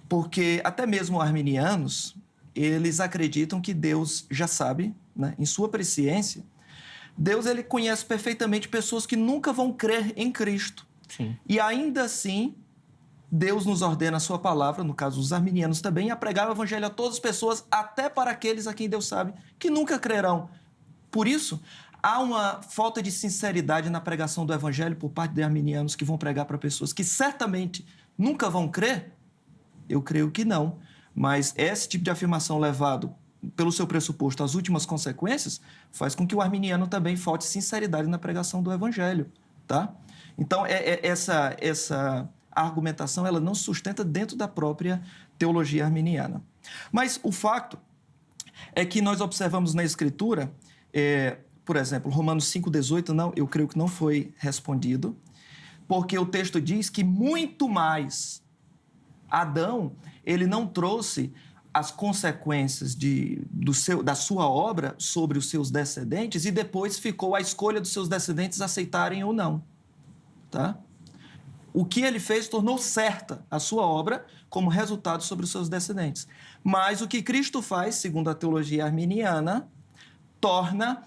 porque até mesmo arminianos, eles acreditam que Deus já sabe, né, em sua presciência, Deus, ele conhece perfeitamente pessoas que nunca vão crer em Cristo. Sim. E ainda assim, Deus nos ordena a sua palavra, no caso os arminianos também, a pregar o evangelho a todas as pessoas, até para aqueles a quem Deus sabe que nunca crerão. Por isso, há uma falta de sinceridade na pregação do evangelho por parte de arminianos que vão pregar para pessoas que certamente nunca vão crer. Eu creio que não. Mas esse tipo de afirmação levado pelo seu pressuposto, as últimas consequências, faz com que o arminiano também falte sinceridade na pregação do evangelho, tá? Então, essa argumentação, ela não se sustenta dentro da própria teologia arminiana. Mas o fato é que nós observamos na Escritura, por exemplo, Romanos 5,18, eu creio que não foi respondido, porque o texto diz que muito mais Adão, ele não trouxe as consequências da sua obra sobre os seus descendentes e depois ficou a escolha dos seus descendentes aceitarem ou não. Tá? O que ele fez tornou certa a sua obra como resultado sobre os seus descendentes. Mas o que Cristo faz, segundo a teologia arminiana, torna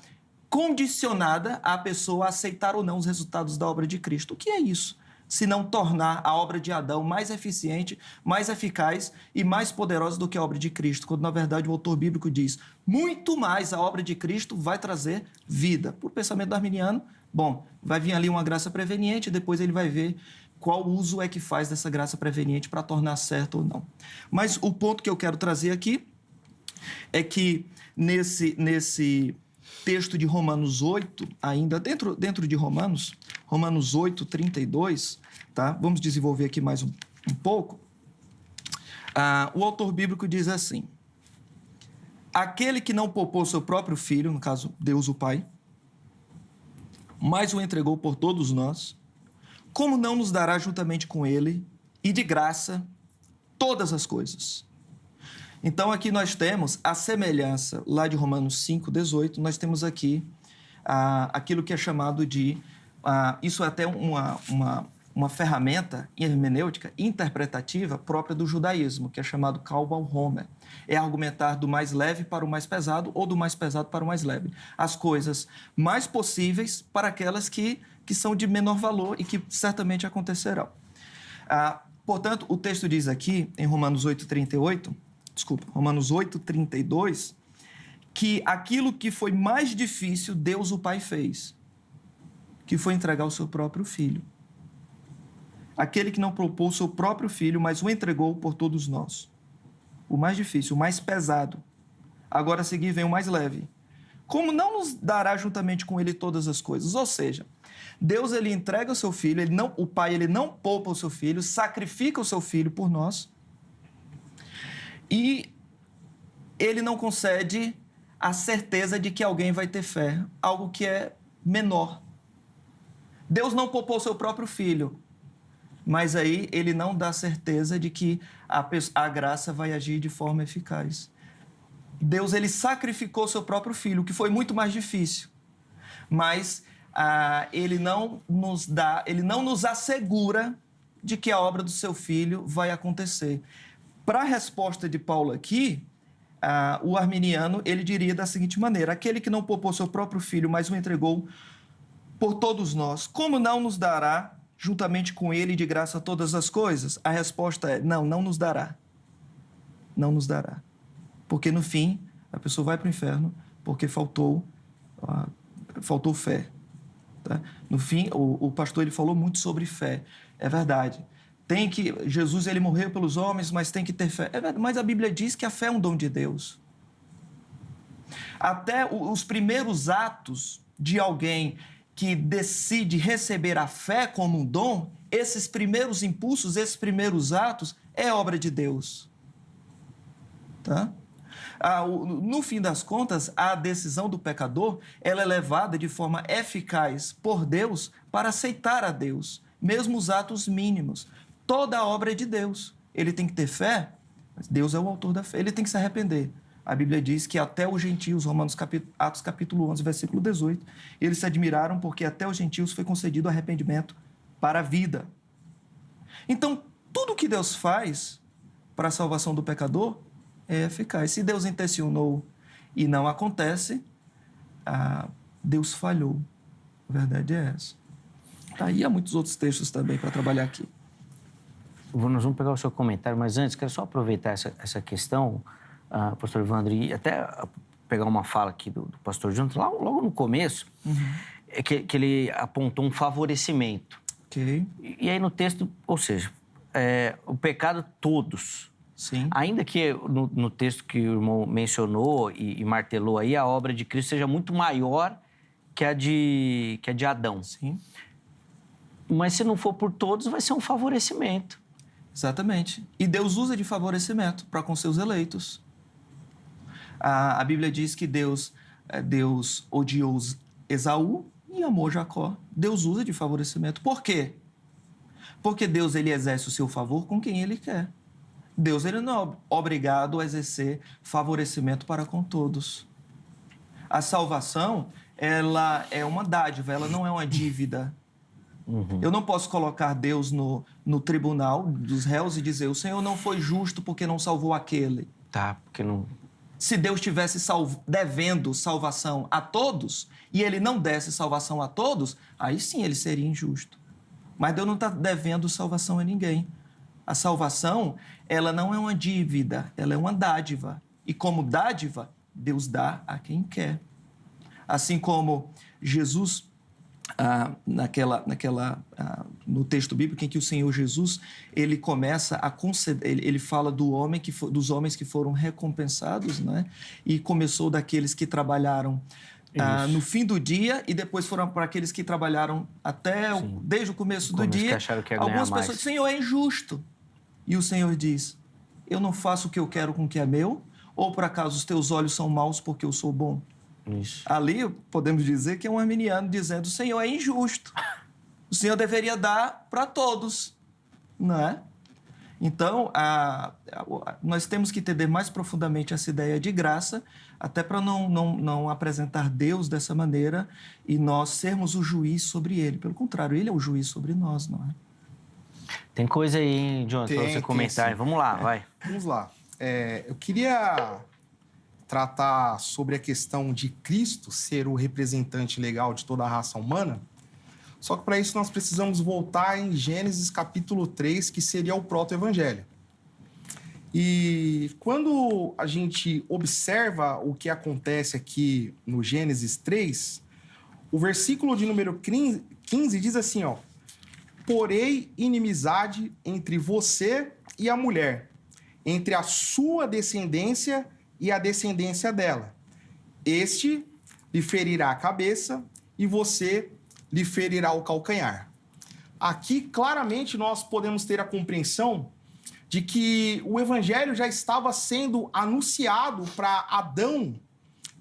condicionada a pessoa a aceitar ou não os resultados da obra de Cristo. O que é isso? Se não tornar a obra de Adão mais eficiente, mais eficaz e mais poderosa do que a obra de Cristo, quando, na verdade, o autor bíblico diz muito mais a obra de Cristo vai trazer vida. Por pensamento do arminiano, bom, vai vir ali uma graça preveniente, depois ele vai ver qual uso é que faz dessa graça preveniente para tornar certo ou não. Mas o ponto que eu quero trazer aqui é que nesse texto de Romanos 8, ainda dentro de Romanos 8, 32, tá? Vamos desenvolver aqui mais um pouco. O autor bíblico diz assim: aquele que não poupou seu próprio filho, no caso, Deus o Pai, mas o entregou por todos nós, como não nos dará juntamente com ele e de graça todas as coisas? Então, aqui nós temos a semelhança lá de Romanos 5, 18, nós temos aqui aquilo que é chamado de... isso é até uma ferramenta hermenêutica interpretativa própria do judaísmo, que é chamado Kal Homer. É argumentar do mais leve para o mais pesado ou do mais pesado para o mais leve. As coisas mais possíveis para aquelas que são de menor valor e que certamente acontecerão. Portanto, o texto diz aqui, em Romanos 8:32, que aquilo que foi mais difícil, Deus o Pai fez, que foi entregar o seu próprio filho. Aquele que não poupou o seu próprio filho, mas o entregou por todos nós. O mais difícil, o mais pesado. Agora a seguir vem o mais leve. Como não nos dará juntamente com ele todas as coisas? Ou seja, Deus, ele entrega o seu filho, o Pai, ele não poupa o seu filho, sacrifica o seu filho por nós, e ele não concede a certeza de que alguém vai ter fé, algo que é menor. Deus não poupou o seu próprio filho, mas aí ele não dá certeza de que a graça vai agir de forma eficaz. Deus, ele sacrificou o seu próprio filho, o que foi muito mais difícil, mas ele não nos assegura de que a obra do seu filho vai acontecer. Para a resposta de Paulo aqui, o arminiano, ele diria da seguinte maneira: aquele que não poupou seu próprio filho, mas o entregou por todos nós, como não nos dará juntamente com ele de graça todas as coisas? A resposta é: não nos dará. Não nos dará. Porque no fim, a pessoa vai para o inferno porque faltou fé. Tá? No fim, o pastor, ele falou muito sobre fé. É verdade. Jesus, ele morreu pelos homens, mas tem que ter fé. É verdade, mas a Bíblia diz que a fé é um dom de Deus. Até os primeiros atos de alguém que decide receber a fé como um dom, esses primeiros impulsos, esses primeiros atos, é obra de Deus. Tá? No fim das contas, a decisão do pecador, ela é levada de forma eficaz por Deus para aceitar a Deus, mesmo os atos mínimos. Toda a obra é de Deus. Ele tem que ter fé, mas Deus é o autor da fé. Ele tem que se arrepender. A Bíblia diz que até os gentios, Atos capítulo 11, versículo 18, eles se admiraram porque até os gentios foi concedido arrependimento para a vida. Então, tudo que Deus faz para a salvação do pecador é eficaz. Se Deus intencionou e não acontece, Deus falhou. A verdade é essa. Tá, e há muitos outros textos também para trabalhar aqui. Nós vamos pegar o seu comentário, mas antes, quero só aproveitar essa questão, pastor Evandro, e até pegar uma fala aqui do pastor Jonathan, logo no começo, que ele apontou um favorecimento. Okay. E aí no texto, ou seja, o pecado todos Sim. Ainda que no texto que o irmão mencionou e martelou aí, a obra de Cristo seja muito maior que a de Adão. Sim. Mas se não for por todos, vai ser um favorecimento. Exatamente. E Deus usa de favorecimento para com seus eleitos. A Bíblia diz que Deus odiou Esaú e amou Jacó. Deus usa de favorecimento. Por quê? Porque Deus ele exerce o seu favor com quem ele quer. Deus ele não é obrigado a exercer favorecimento para com todos. A salvação, ela é uma dádiva, ela não é uma dívida. Uhum. Eu não posso colocar Deus no tribunal dos réus e dizer o Senhor não foi justo porque não salvou aquele. Tá, porque não... Se Deus estivesse devendo salvação a todos e ele não desse salvação a todos, aí sim ele seria injusto. Mas Deus não está devendo salvação a ninguém. A salvação, ela não é uma dívida, ela é uma dádiva. E como dádiva, Deus dá a quem quer. Assim como Jesus, no texto bíblico em que o Senhor Jesus, ele começa a conceder, ele fala dos homens que foram recompensados, né? E começou daqueles que trabalharam no fim do dia e depois foram para aqueles que trabalharam desde o começo do dia. Que acharam que ia Algumas ganhar pessoas mais. Senhor, é injusto. E o Senhor diz, eu não faço o que eu quero com o que é meu, ou por acaso os teus olhos são maus porque eu sou bom? Isso. Ali podemos dizer que é um arminiano dizendo, o Senhor é injusto. O Senhor deveria dar para todos, não é? Então, nós temos que entender mais profundamente essa ideia de graça, até para não apresentar Deus dessa maneira e nós sermos o juiz sobre Ele. Pelo contrário, Ele é o juiz sobre nós, não é? Tem coisa aí, hein, Jonathan, para você comentar. Sim. Vamos lá, vai. Vamos lá. Eu queria tratar sobre a questão de Cristo ser o representante legal de toda a raça humana, só que para isso nós precisamos voltar em Gênesis capítulo 3, que seria o proto-evangelho. E quando a gente observa o que acontece aqui no Gênesis 3, o versículo de número 15 diz assim, ó, porém inimizade entre você e a mulher, entre a sua descendência e a descendência dela. Este lhe ferirá a cabeça e você lhe ferirá o calcanhar. Aqui, claramente, nós podemos ter a compreensão de que o evangelho já estava sendo anunciado para Adão,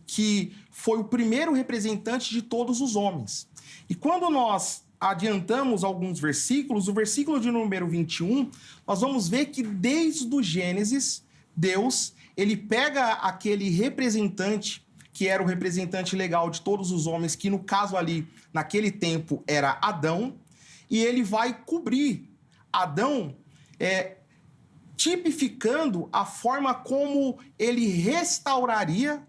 que foi o primeiro representante de todos os homens. E quando nós adiantamos alguns versículos, o versículo de número 21, nós vamos ver que desde o Gênesis, Deus, ele pega aquele representante, que era o representante legal de todos os homens, que no caso ali, naquele tempo, era Adão, e ele vai cobrir Adão, tipificando a forma como ele restauraria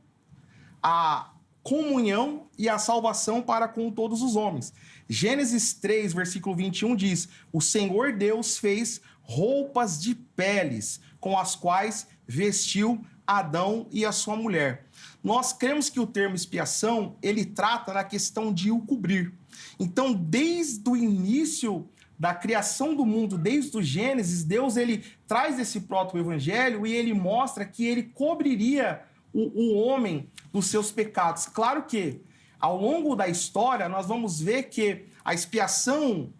a comunhão e a salvação para com todos os homens. Gênesis 3, versículo 21 diz, o Senhor Deus fez roupas de peles, com as quais vestiu Adão e a sua mulher. Nós cremos que o termo expiação, ele trata na questão de o cobrir. Então, desde o início da criação do mundo, desde o Gênesis, Deus ele traz esse proto-evangelho e ele mostra que ele cobriria o homem dos seus pecados. Claro que, ao longo da história, nós vamos ver que a expiação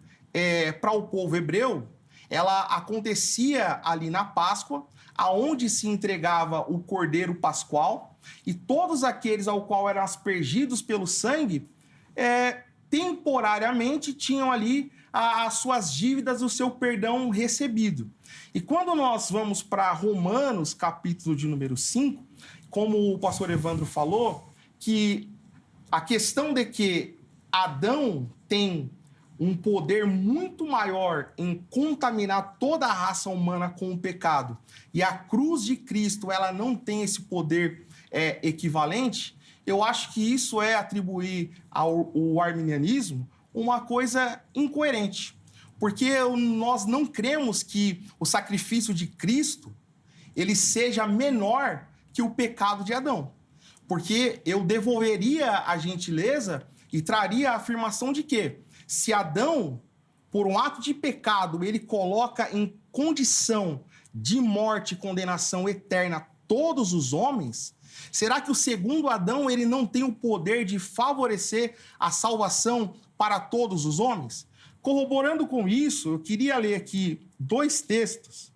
para o povo hebreu, ela acontecia ali na Páscoa, aonde se entregava o cordeiro pascual, e todos aqueles ao qual eram aspergidos pelo sangue, temporariamente tinham ali as suas dívidas, o seu perdão recebido. E quando nós vamos para Romanos, capítulo de número 5, como o pastor Evandro falou, que a questão de que Adão tem um poder muito maior em contaminar toda a raça humana com o pecado, e a cruz de Cristo ela não tem esse poder equivalente, eu acho que isso é atribuir ao arminianismo uma coisa incoerente, porque nós não cremos que o sacrifício de Cristo ele seja menor que o pecado de Adão, porque eu devolveria a gentileza e traria a afirmação de que se Adão, por um ato de pecado, ele coloca em condição de morte e condenação eterna a todos os homens, será que o segundo Adão ele não tem o poder de favorecer a salvação para todos os homens? Corroborando com isso, eu queria ler aqui 2 textos.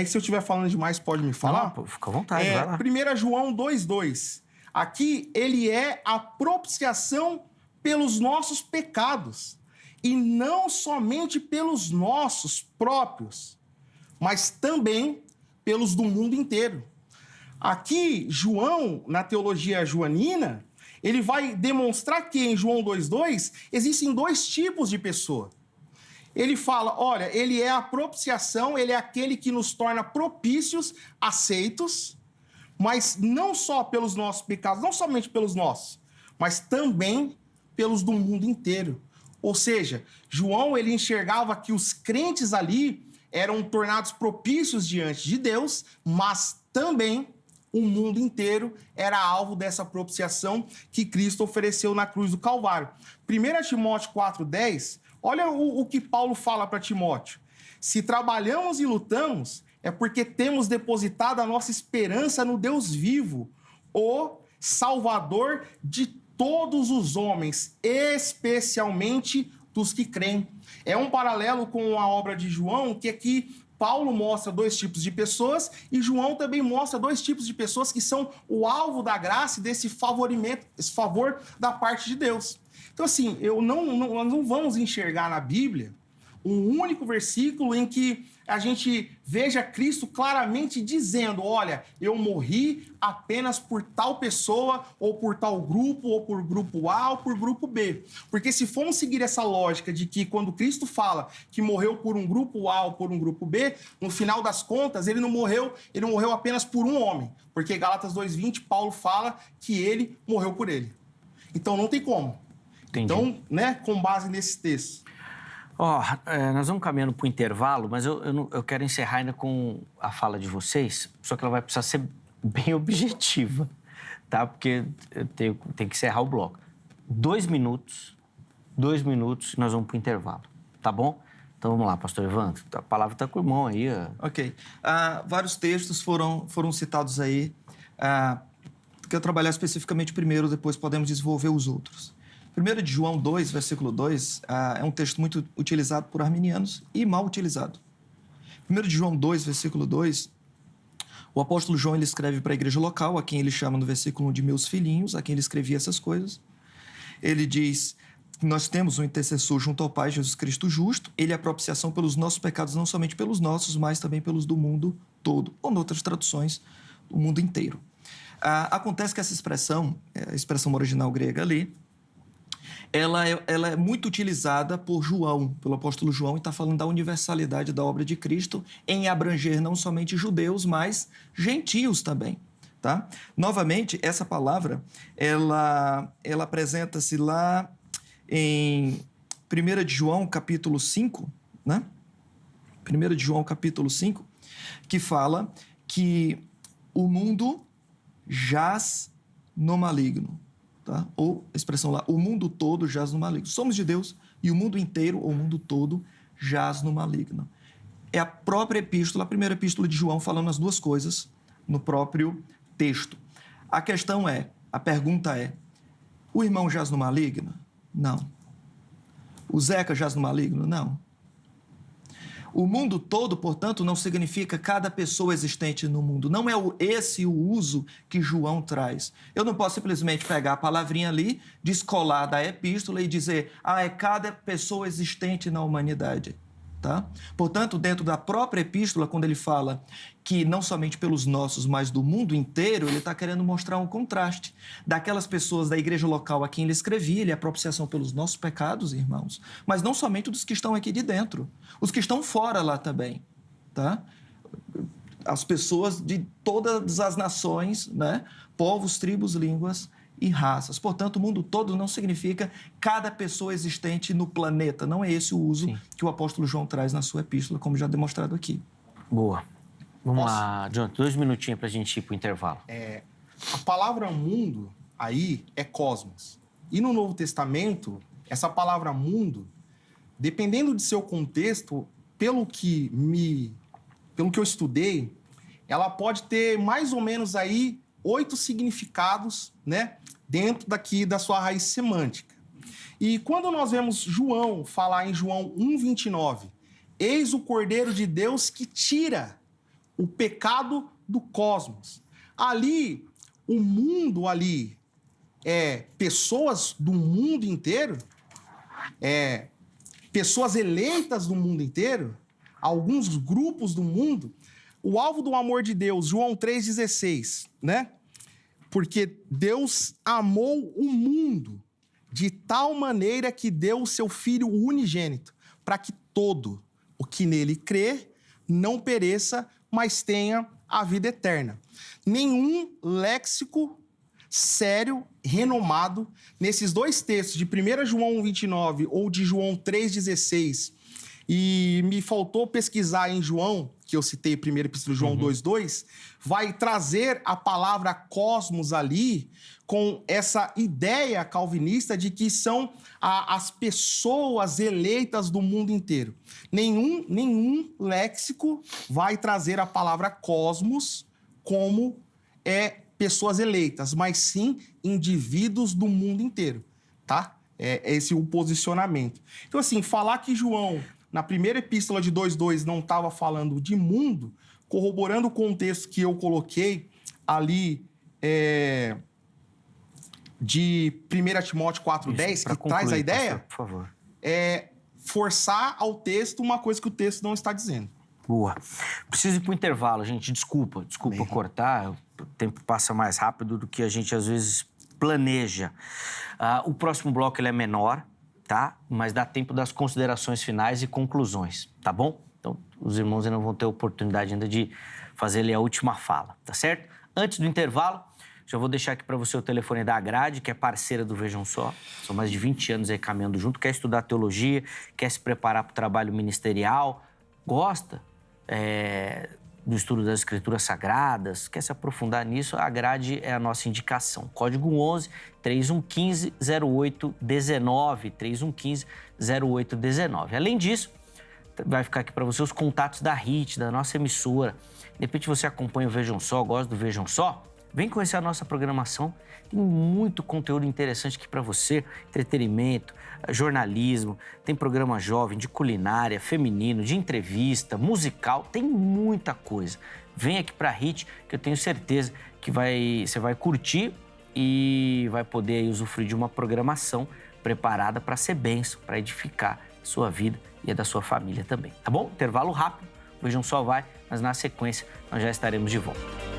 Se eu estiver falando demais, pode me falar? Não, fica à vontade, vai lá. 1 João 2,2. Aqui, ele é a propiciação pelos nossos pecados. E não somente pelos nossos próprios, mas também pelos do mundo inteiro. Aqui, João, na teologia joanina, ele vai demonstrar que em João 2,2 existem 2 tipos de pessoa. Ele fala, olha, ele é a propiciação, ele é aquele que nos torna propícios, aceitos, mas não só pelos nossos pecados, não somente pelos nossos, mas também pelos do mundo inteiro. Ou seja, João, ele enxergava que os crentes ali eram tornados propícios diante de Deus, mas também o mundo inteiro era alvo dessa propiciação que Cristo ofereceu na cruz do Calvário. 1 Timóteo 4,10, olha o que Paulo fala para Timóteo. Se trabalhamos e lutamos, é porque temos depositado a nossa esperança no Deus vivo, o Salvador de todos os homens, especialmente dos que creem. É um paralelo com a obra de João, que aqui Paulo mostra 2 tipos de pessoas e João também mostra 2 tipos de pessoas que são o alvo da graça e desse favorimento, esse favor da parte de Deus. Então, assim, nós não vamos enxergar na Bíblia um único versículo em que a gente veja Cristo claramente dizendo, olha, eu morri apenas por tal pessoa, ou por tal grupo, ou por grupo A, ou por grupo B. Porque se formos seguir essa lógica de que quando Cristo fala que morreu por um grupo A ou por um grupo B, no final das contas, ele não morreu apenas por um homem. Porque Gálatas 2,20, Paulo fala que ele morreu por ele. Então não tem como. Entendi. Então, né, com base nesse texto. Nós vamos caminhando para o intervalo, mas eu quero encerrar ainda com a fala de vocês, só que ela vai precisar ser bem objetiva, tá? Porque eu tenho que encerrar o bloco. 2 minutos, e nós vamos para o intervalo, tá bom? Então vamos lá, pastor Evandro, a palavra está com o irmão aí. Ok. Vários textos foram citados aí. Quero trabalhar especificamente primeiro, depois podemos desenvolver os outros. 1 de João 2, versículo 2, é um texto muito utilizado por arminianos e mal utilizado. 1 de João 2, versículo 2, o apóstolo João ele escreve para a igreja local, a quem ele chama no versículo 1 de meus filhinhos, a quem ele escrevia essas coisas. Ele diz que nós temos um intercessor junto ao Pai, Jesus Cristo justo. Ele é a propiciação pelos nossos pecados, não somente pelos nossos, mas também pelos do mundo todo, ou em outras traduções, do mundo inteiro. Acontece que essa expressão, a expressão original grega ali, ela é muito utilizada por João, pelo apóstolo João, e está falando da universalidade da obra de Cristo em abranger não somente judeus, mas gentios também. Tá? Novamente, essa palavra, ela apresenta-se lá em 1 de João, capítulo 5, né? 1 de João, capítulo 5, que fala que o mundo jaz no maligno. Tá? Ou a expressão lá, o mundo todo jaz no maligno. Somos de Deus e o mundo inteiro, ou o mundo todo, jaz no maligno. É a própria epístola, a primeira epístola de João, falando as 2 coisas no próprio texto. A pergunta é, o irmão jaz no maligno? Não. O Zeca jaz no maligno? Não. O mundo todo, portanto, não significa cada pessoa existente no mundo. Não é esse o uso que João traz. Eu não posso simplesmente pegar a palavrinha ali, descolar da epístola e dizer, é cada pessoa existente na humanidade. Tá? Portanto, dentro da própria epístola, quando ele fala que não somente pelos nossos, mas do mundo inteiro, ele está querendo mostrar um contraste daquelas pessoas da igreja local a quem ele escrevia, ele é a propiciação pelos nossos pecados, irmãos, mas não somente dos que estão aqui de dentro, os que estão fora lá também, tá? As pessoas de todas as nações, né? Povos, tribos, línguas e raças. Portanto, o mundo todo não significa cada pessoa existente no planeta. Não é esse o uso que o apóstolo João traz na sua epístola, como já demonstrado aqui. Boa. Vamos lá, John, 2 minutinhos para a gente ir para o intervalo. A palavra mundo aí é cosmos. E no Novo Testamento, essa palavra mundo, dependendo de seu contexto, pelo que pelo que eu estudei, ela pode ter mais ou menos aí 8 significados, né, dentro daqui da sua raiz semântica. E quando nós vemos João falar em João 1:29, eis o Cordeiro de Deus que tira o pecado do cosmos. Ali, o mundo ali é pessoas do mundo inteiro, pessoas eleitas do mundo inteiro, alguns grupos do mundo. O alvo do amor de Deus, João 3,16, né? Porque Deus amou o mundo de tal maneira que deu o seu Filho unigênito, para que todo o que nele crê não pereça, mas tenha a vida eterna. Nenhum léxico sério, renomado, nesses dois textos, de 1 João 1:29 ou de João 3,16, e me faltou pesquisar em João, que eu citei primeiro, Epístola de João 2:2, vai trazer a palavra cosmos ali com essa ideia calvinista de que são as pessoas eleitas do mundo inteiro. Nenhum léxico vai trazer a palavra cosmos como pessoas eleitas, mas sim indivíduos do mundo inteiro, tá? É esse o posicionamento. Então, assim, falar que João, na primeira epístola de 2:2, não estava falando de mundo, corroborando o contexto que eu coloquei ali de 1 Timóteo 4:10, que concluir, traz a ideia, pastor, por favor. Forçar ao texto uma coisa que o texto não está dizendo. Boa. Preciso ir para o intervalo, gente. Desculpa cortar. O tempo passa mais rápido do que a gente, às vezes, planeja. O próximo bloco ele é menor, tá? Mas dá tempo das considerações finais e conclusões, tá bom? Então, os irmãos ainda vão ter a oportunidade ainda de fazer ali a última fala, tá certo? Antes do intervalo, já vou deixar aqui para você o telefone da Grade, que é parceira do Vejam Só. São mais de 20 anos aí caminhando junto. Quer estudar teologia, quer se preparar para o trabalho ministerial, gosta do estudo das Escrituras Sagradas, quer se aprofundar nisso, a Grade é a nossa indicação. Código 11-3115-0819, 3115-0819. Além disso, vai ficar aqui para você os contatos da HIT, da nossa emissora. De repente você acompanha o Vejam Só, gosta do Vejam Só, vem conhecer a nossa programação. Tem muito conteúdo interessante aqui para você, entretenimento, jornalismo, tem programa jovem, de culinária, feminino, de entrevista, musical, tem muita coisa. Vem aqui para a HIT, que eu tenho certeza que você vai curtir e vai poder aí usufruir de uma programação preparada para ser bênção, para edificar a sua vida e a da sua família também, tá bom? Intervalo rápido, Vejam Só vai, mas na sequência nós já estaremos de volta.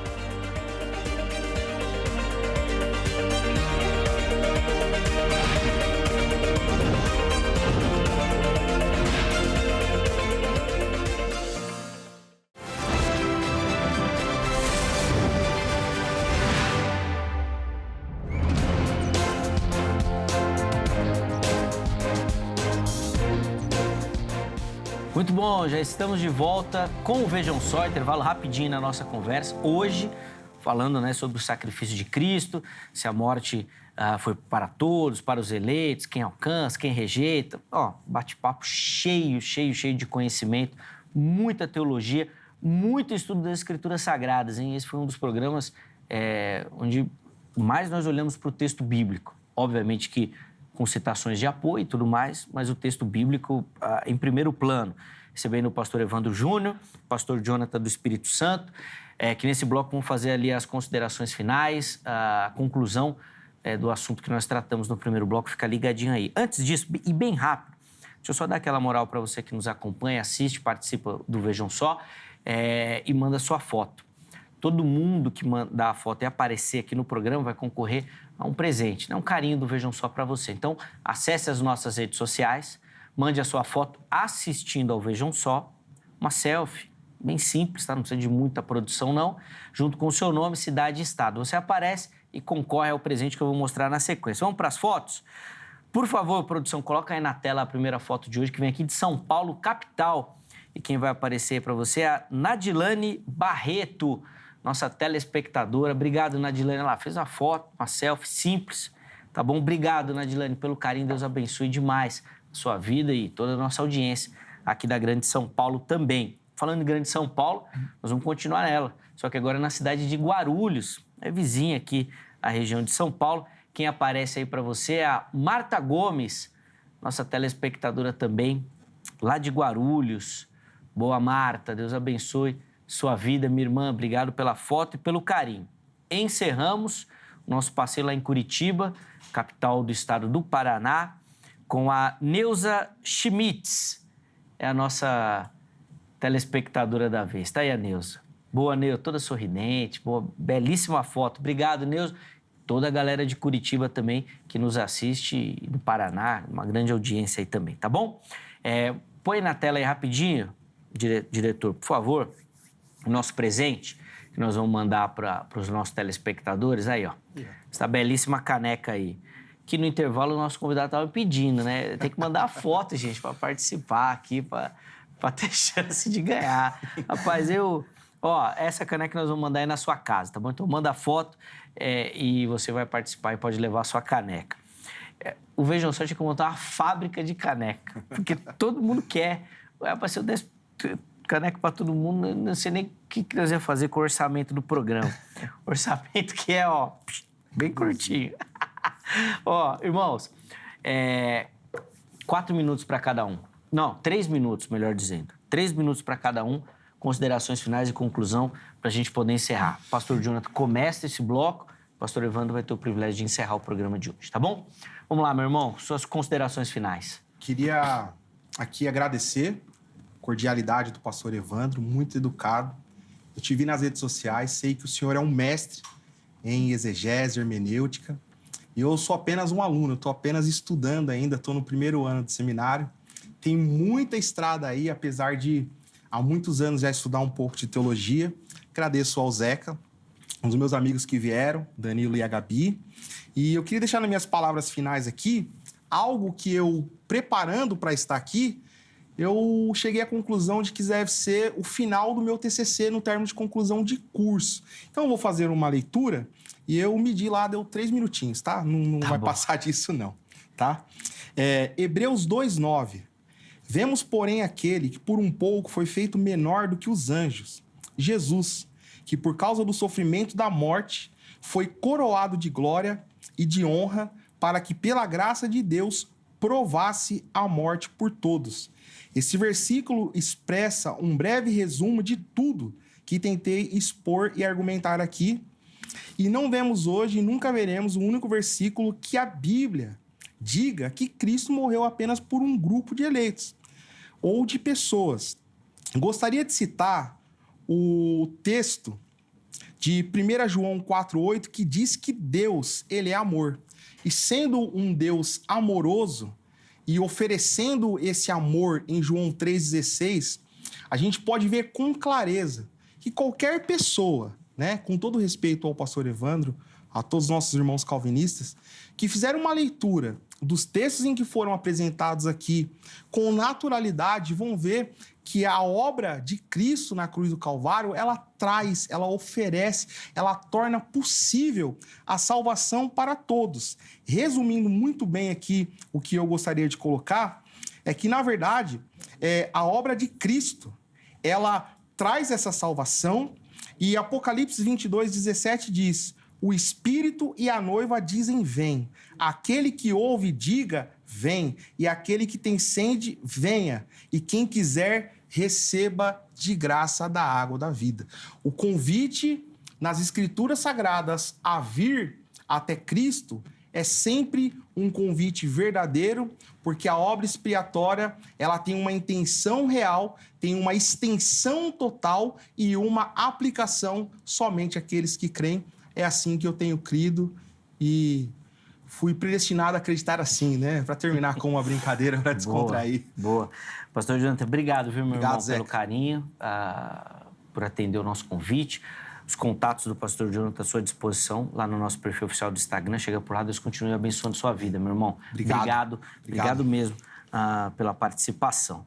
Muito bom, já estamos de volta com o Vejam Só, intervalo rapidinho na nossa conversa. Hoje, falando sobre o sacrifício de Cristo, se a morte foi para todos, para os eleitos, quem alcança, quem rejeita. Bate-papo cheio de conhecimento, muita teologia, muito estudo das Escrituras Sagradas, hein? Esse foi um dos programas onde mais nós olhamos para o texto bíblico. Obviamente que com citações de apoio e tudo mais, mas o texto bíblico em primeiro plano. Recebendo o pastor Evandro Júnior, pastor Jonathan do Espírito Santo, que nesse bloco vão fazer ali as considerações finais, a conclusão do assunto que nós tratamos no primeiro bloco, fica ligadinho aí. Antes disso, e bem rápido, deixa eu só dar aquela moral para você que nos acompanha, assiste, participa do Vejam Só e manda sua foto. Todo mundo que mandar a foto e aparecer aqui no programa vai concorrer a um presente, né? Um carinho do Vejam Só para você. Então, acesse as nossas redes sociais, mande a sua foto assistindo ao Vejam Só, uma selfie, bem simples, tá? Não precisa de muita produção, não, junto com o seu nome, cidade e estado. Você aparece e concorre ao presente que eu vou mostrar na sequência. Vamos para as fotos? Por favor, produção, coloca aí na tela a primeira foto de hoje, que vem aqui de São Paulo, capital. E quem vai aparecer para você é a Nadilane Barreto, nossa telespectadora. Obrigado, Nadilane. Ela fez uma foto, uma selfie simples, tá bom? Obrigado, Nadilane, pelo carinho. Deus abençoe demais a sua vida e toda a nossa audiência aqui da Grande São Paulo também. falando de Grande São Paulo, nós vamos continuar nela. Só que agora na cidade de Guarulhos, é vizinha aqui, a região de São Paulo. Quem aparece aí para você é a Marta Gomes, nossa telespectadora também, lá de Guarulhos. Boa, Marta, Deus abençoe sua vida, minha irmã. Obrigado pela foto e pelo carinho. Encerramos o nosso passeio lá em Curitiba, capital do estado do Paraná, com a Neuza Schmitz. É a nossa telespectadora da vez. Tá aí a Neuza. Boa, Neuza, toda sorridente, boa, belíssima foto. Obrigado, Neuza. Toda a galera de Curitiba também que nos assiste, do Paraná, uma grande audiência aí também, tá bom? Põe na tela aí rapidinho, diretor, por favor, o nosso presente que nós vamos mandar para os nossos telespectadores. Aí, ó, essa belíssima caneca aí, que no intervalo o nosso convidado estava pedindo, né? Tem que mandar a foto, gente, para participar aqui, para ter chance de ganhar. Rapaz, essa caneca nós vamos mandar aí na sua casa, tá bom? Então manda a foto e você vai participar e pode levar a sua caneca. O Vejam Só tinha que montar uma fábrica de caneca, porque todo mundo quer. Se eu desse caneca para todo mundo, não sei nem o que nós ia fazer com o orçamento do programa. Orçamento que é, bem curtinho. Irmãos, 4 minutos para cada um. Não, 3 minutos, melhor dizendo. 3 minutos para cada um. Considerações finais e conclusão para a gente poder encerrar. Pastor Jonathan começa esse bloco, o pastor Evandro vai ter o privilégio de encerrar o programa de hoje, tá bom? Vamos lá, meu irmão, suas considerações finais. Queria aqui agradecer a cordialidade do pastor Evandro, muito educado. Eu te vi nas redes sociais, sei que o senhor é um mestre em exegese, hermenêutica, e eu sou apenas um aluno, estou apenas estudando ainda, estou no primeiro ano de seminário. Tem muita estrada aí, apesar de há muitos anos já estudar um pouco de teologia. Agradeço ao Zeca, um dos meus amigos que vieram, Danilo e a Gabi. E eu queria deixar nas minhas palavras finais aqui algo que eu, preparando para estar aqui, eu cheguei à conclusão de que deve ser o final do meu TCC no termo de conclusão de curso. Então eu vou fazer uma leitura e eu medi lá, deu 3 minutinhos, tá? Não vai passar disso não, tá? Hebreus 2:9. Vemos, porém, aquele que por um pouco foi feito menor do que os anjos, Jesus, que por causa do sofrimento da morte foi coroado de glória e de honra para que pela graça de Deus provasse a morte por todos. Esse versículo expressa um breve resumo de tudo que tentei expor e argumentar aqui. E não vemos hoje e nunca veremos o único versículo que a Bíblia diga que Cristo morreu apenas por um grupo de eleitos ou de pessoas. Gostaria de citar o texto de 1 João 4:8, que diz que Deus, ele é amor. E sendo um Deus amoroso e oferecendo esse amor em João 3,16, a gente pode ver com clareza que qualquer pessoa, né, com todo respeito ao pastor Evandro, a todos os nossos irmãos calvinistas, que fizeram uma leitura dos textos em que foram apresentados aqui com naturalidade, vão ver que a obra de Cristo na cruz do Calvário, ela traz, ela oferece, ela torna possível a salvação para todos. Resumindo muito bem aqui o que eu gostaria de colocar, é que, na verdade, a obra de Cristo, ela traz essa salvação, e Apocalipse 22:17 diz: o Espírito e a noiva dizem, vem. Aquele que ouve, diga, vem. E aquele que tem sede, venha. E quem quiser, receba de graça da água da vida. O convite nas Escrituras Sagradas a vir até Cristo é sempre um convite verdadeiro, porque a obra expiatória, ela tem uma intenção real, tem uma extensão total e uma aplicação somente àqueles que creem. É assim que eu tenho crido e fui predestinado a acreditar assim, né? Para terminar com uma brincadeira, para descontrair. Boa. Pastor Jonathan, obrigado, viu, meu irmão, Zeca, pelo carinho, por atender o nosso convite. Os contatos do pastor Jonathan à sua disposição, lá no nosso perfil oficial do Instagram. Chega por lá, Deus continue abençoando sua vida, meu irmão. Obrigado mesmo pela participação.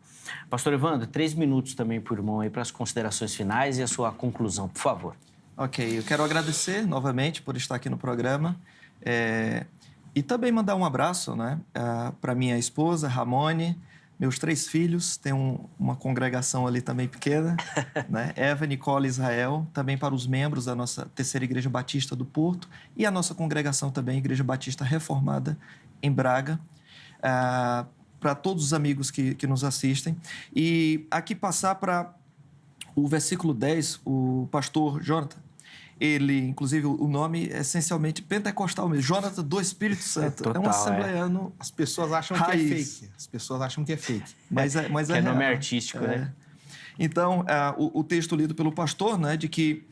Pastor Evandro, 3 minutos também por irmão aí para as considerações finais e a sua conclusão, por favor. Ok, eu quero agradecer novamente por estar aqui no programa e também mandar um abraço, né, para minha esposa, Ramone, meus 3 filhos, tem uma congregação ali também pequena, né? Eva, Nicole e Israel, também para os membros da nossa terceira Igreja Batista do Porto e a nossa congregação também, Igreja Batista Reformada em Braga, para todos os amigos que nos assistem. E aqui passar para o versículo 10, o pastor Jonathan, ele, inclusive, o nome é essencialmente pentecostal mesmo, Jonathan do Espírito Santo. Total, um assembleiano. As pessoas acham raiz. que é fake. As pessoas acham que é fake. Mas é que é nome real. artístico, né? Então, o texto lido pelo pastor, né, de que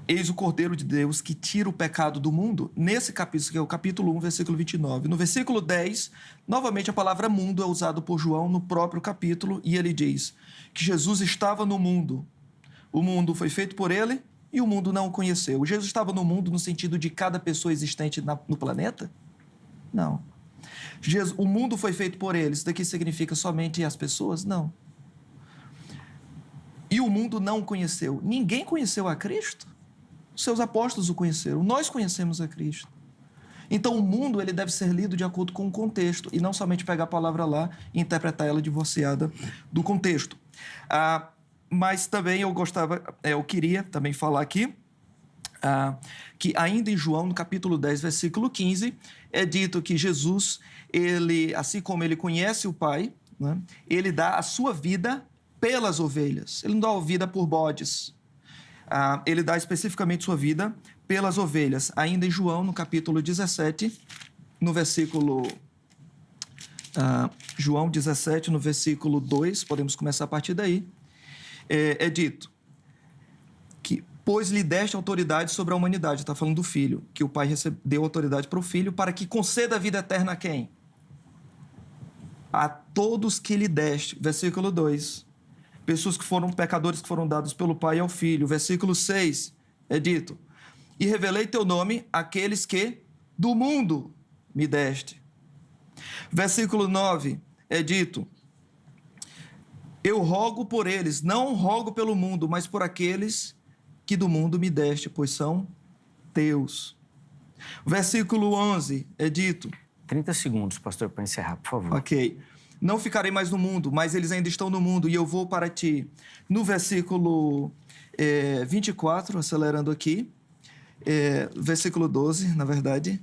eis o Cordeiro de Deus que tira o pecado do mundo, nesse capítulo, que é o capítulo 1, versículo 29. No versículo 10, novamente a palavra mundo é usada por João no próprio capítulo, e ele diz que Jesus estava no mundo. O mundo foi feito por ele e o mundo não o conheceu. Jesus estava no mundo no sentido de cada pessoa existente no planeta? Não. O mundo foi feito por ele. Isso daqui significa somente as pessoas? Não. E o mundo não o conheceu. Ninguém conheceu a Cristo. Os seus apóstolos o conheceram. Nós conhecemos a Cristo. Então, o mundo ele deve ser lido de acordo com o contexto e não somente pegar a palavra lá e interpretar ela divorciada do contexto. Mas também eu queria também falar aqui que ainda em João, no capítulo 10, versículo 15, é dito que Jesus, ele, assim como ele conhece o Pai, né, ele dá a sua vida pelas ovelhas. Ele não dá a vida por bodes. Ele dá especificamente sua vida pelas ovelhas. Ainda em João, no capítulo 17, no versículo... João 17, no versículo 2, podemos começar a partir daí. É dito que, pois lhe deste autoridade sobre a humanidade, está falando do Filho, que o Pai deu autoridade para o Filho, para que conceda a vida eterna a quem? A todos que lhe deste. Versículo 2. Pessoas que foram pecadores que foram dados pelo Pai ao Filho. Versículo 6 é dito: e revelei teu nome àqueles que do mundo me deste. Versículo 9 é dito: eu rogo por eles, não rogo pelo mundo, mas por aqueles que do mundo me deste, pois são teus. Versículo 11 é dito... 30 segundos, pastor, para encerrar, por favor. Ok. Não ficarei mais no mundo, mas eles ainda estão no mundo e eu vou para ti. No versículo 24, acelerando aqui, versículo 12, na verdade...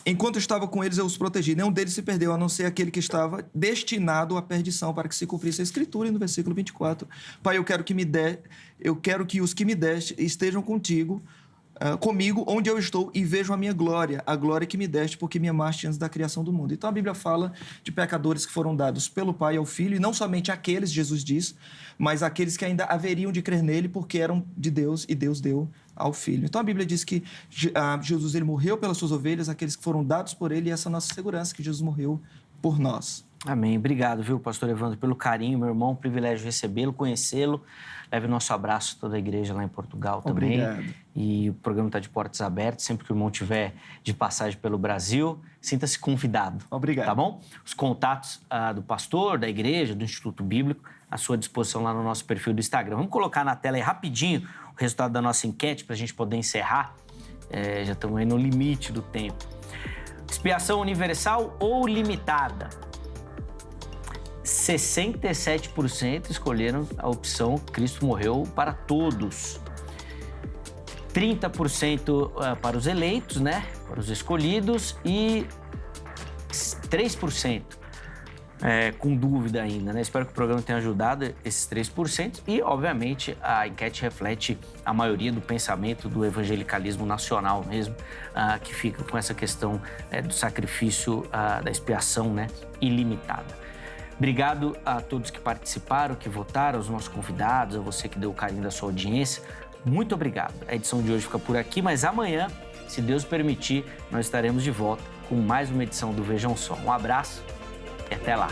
enquanto estava com eles, eu os protegi. Nenhum deles se perdeu, a não ser aquele que estava destinado à perdição, para que se cumprisse a Escritura. E no versículo 24, Pai, eu quero que os que me deste estejam comigo, onde eu estou, e vejam a minha glória, a glória que me deste, porque me amaste antes da criação do mundo. Então, a Bíblia fala de pecadores que foram dados pelo Pai ao Filho, e não somente aqueles, Jesus diz, mas aqueles que ainda haveriam de crer nele, porque eram de Deus, e Deus deu ao Filho. Então, a Bíblia diz que Jesus ele morreu pelas suas ovelhas, aqueles que foram dados por ele, e essa é a nossa segurança, que Jesus morreu por nós. Amém. Obrigado, viu, pastor Evandro, pelo carinho, meu irmão, privilégio de recebê-lo, conhecê-lo. Leve o nosso abraço a toda a igreja lá em Portugal também. Obrigado. E o programa está de portas abertas, sempre que o irmão tiver de passagem pelo Brasil, sinta-se convidado. Obrigado. Tá bom? Os contatos do pastor, da igreja, do Instituto Bíblico, à sua disposição lá no nosso perfil do Instagram. Vamos colocar na tela aí rapidinho o resultado da nossa enquete para a gente poder encerrar. Já estamos aí no limite do tempo. Expiação universal ou limitada? 67% escolheram a opção Cristo morreu para todos. 30% para os eleitos, né? Para os escolhidos, e 3% com dúvida ainda, né? Espero que o programa tenha ajudado esses 3%. E, obviamente, a enquete reflete a maioria do pensamento do evangelicalismo nacional mesmo, que fica com essa questão do sacrifício, da expiação, né? Ilimitada. Obrigado a todos que participaram, que votaram, aos nossos convidados, a você que deu o carinho da sua audiência. Muito obrigado. A edição de hoje fica por aqui, mas amanhã, se Deus permitir, nós estaremos de volta com mais uma edição do Vejam Só. Um abraço e até lá.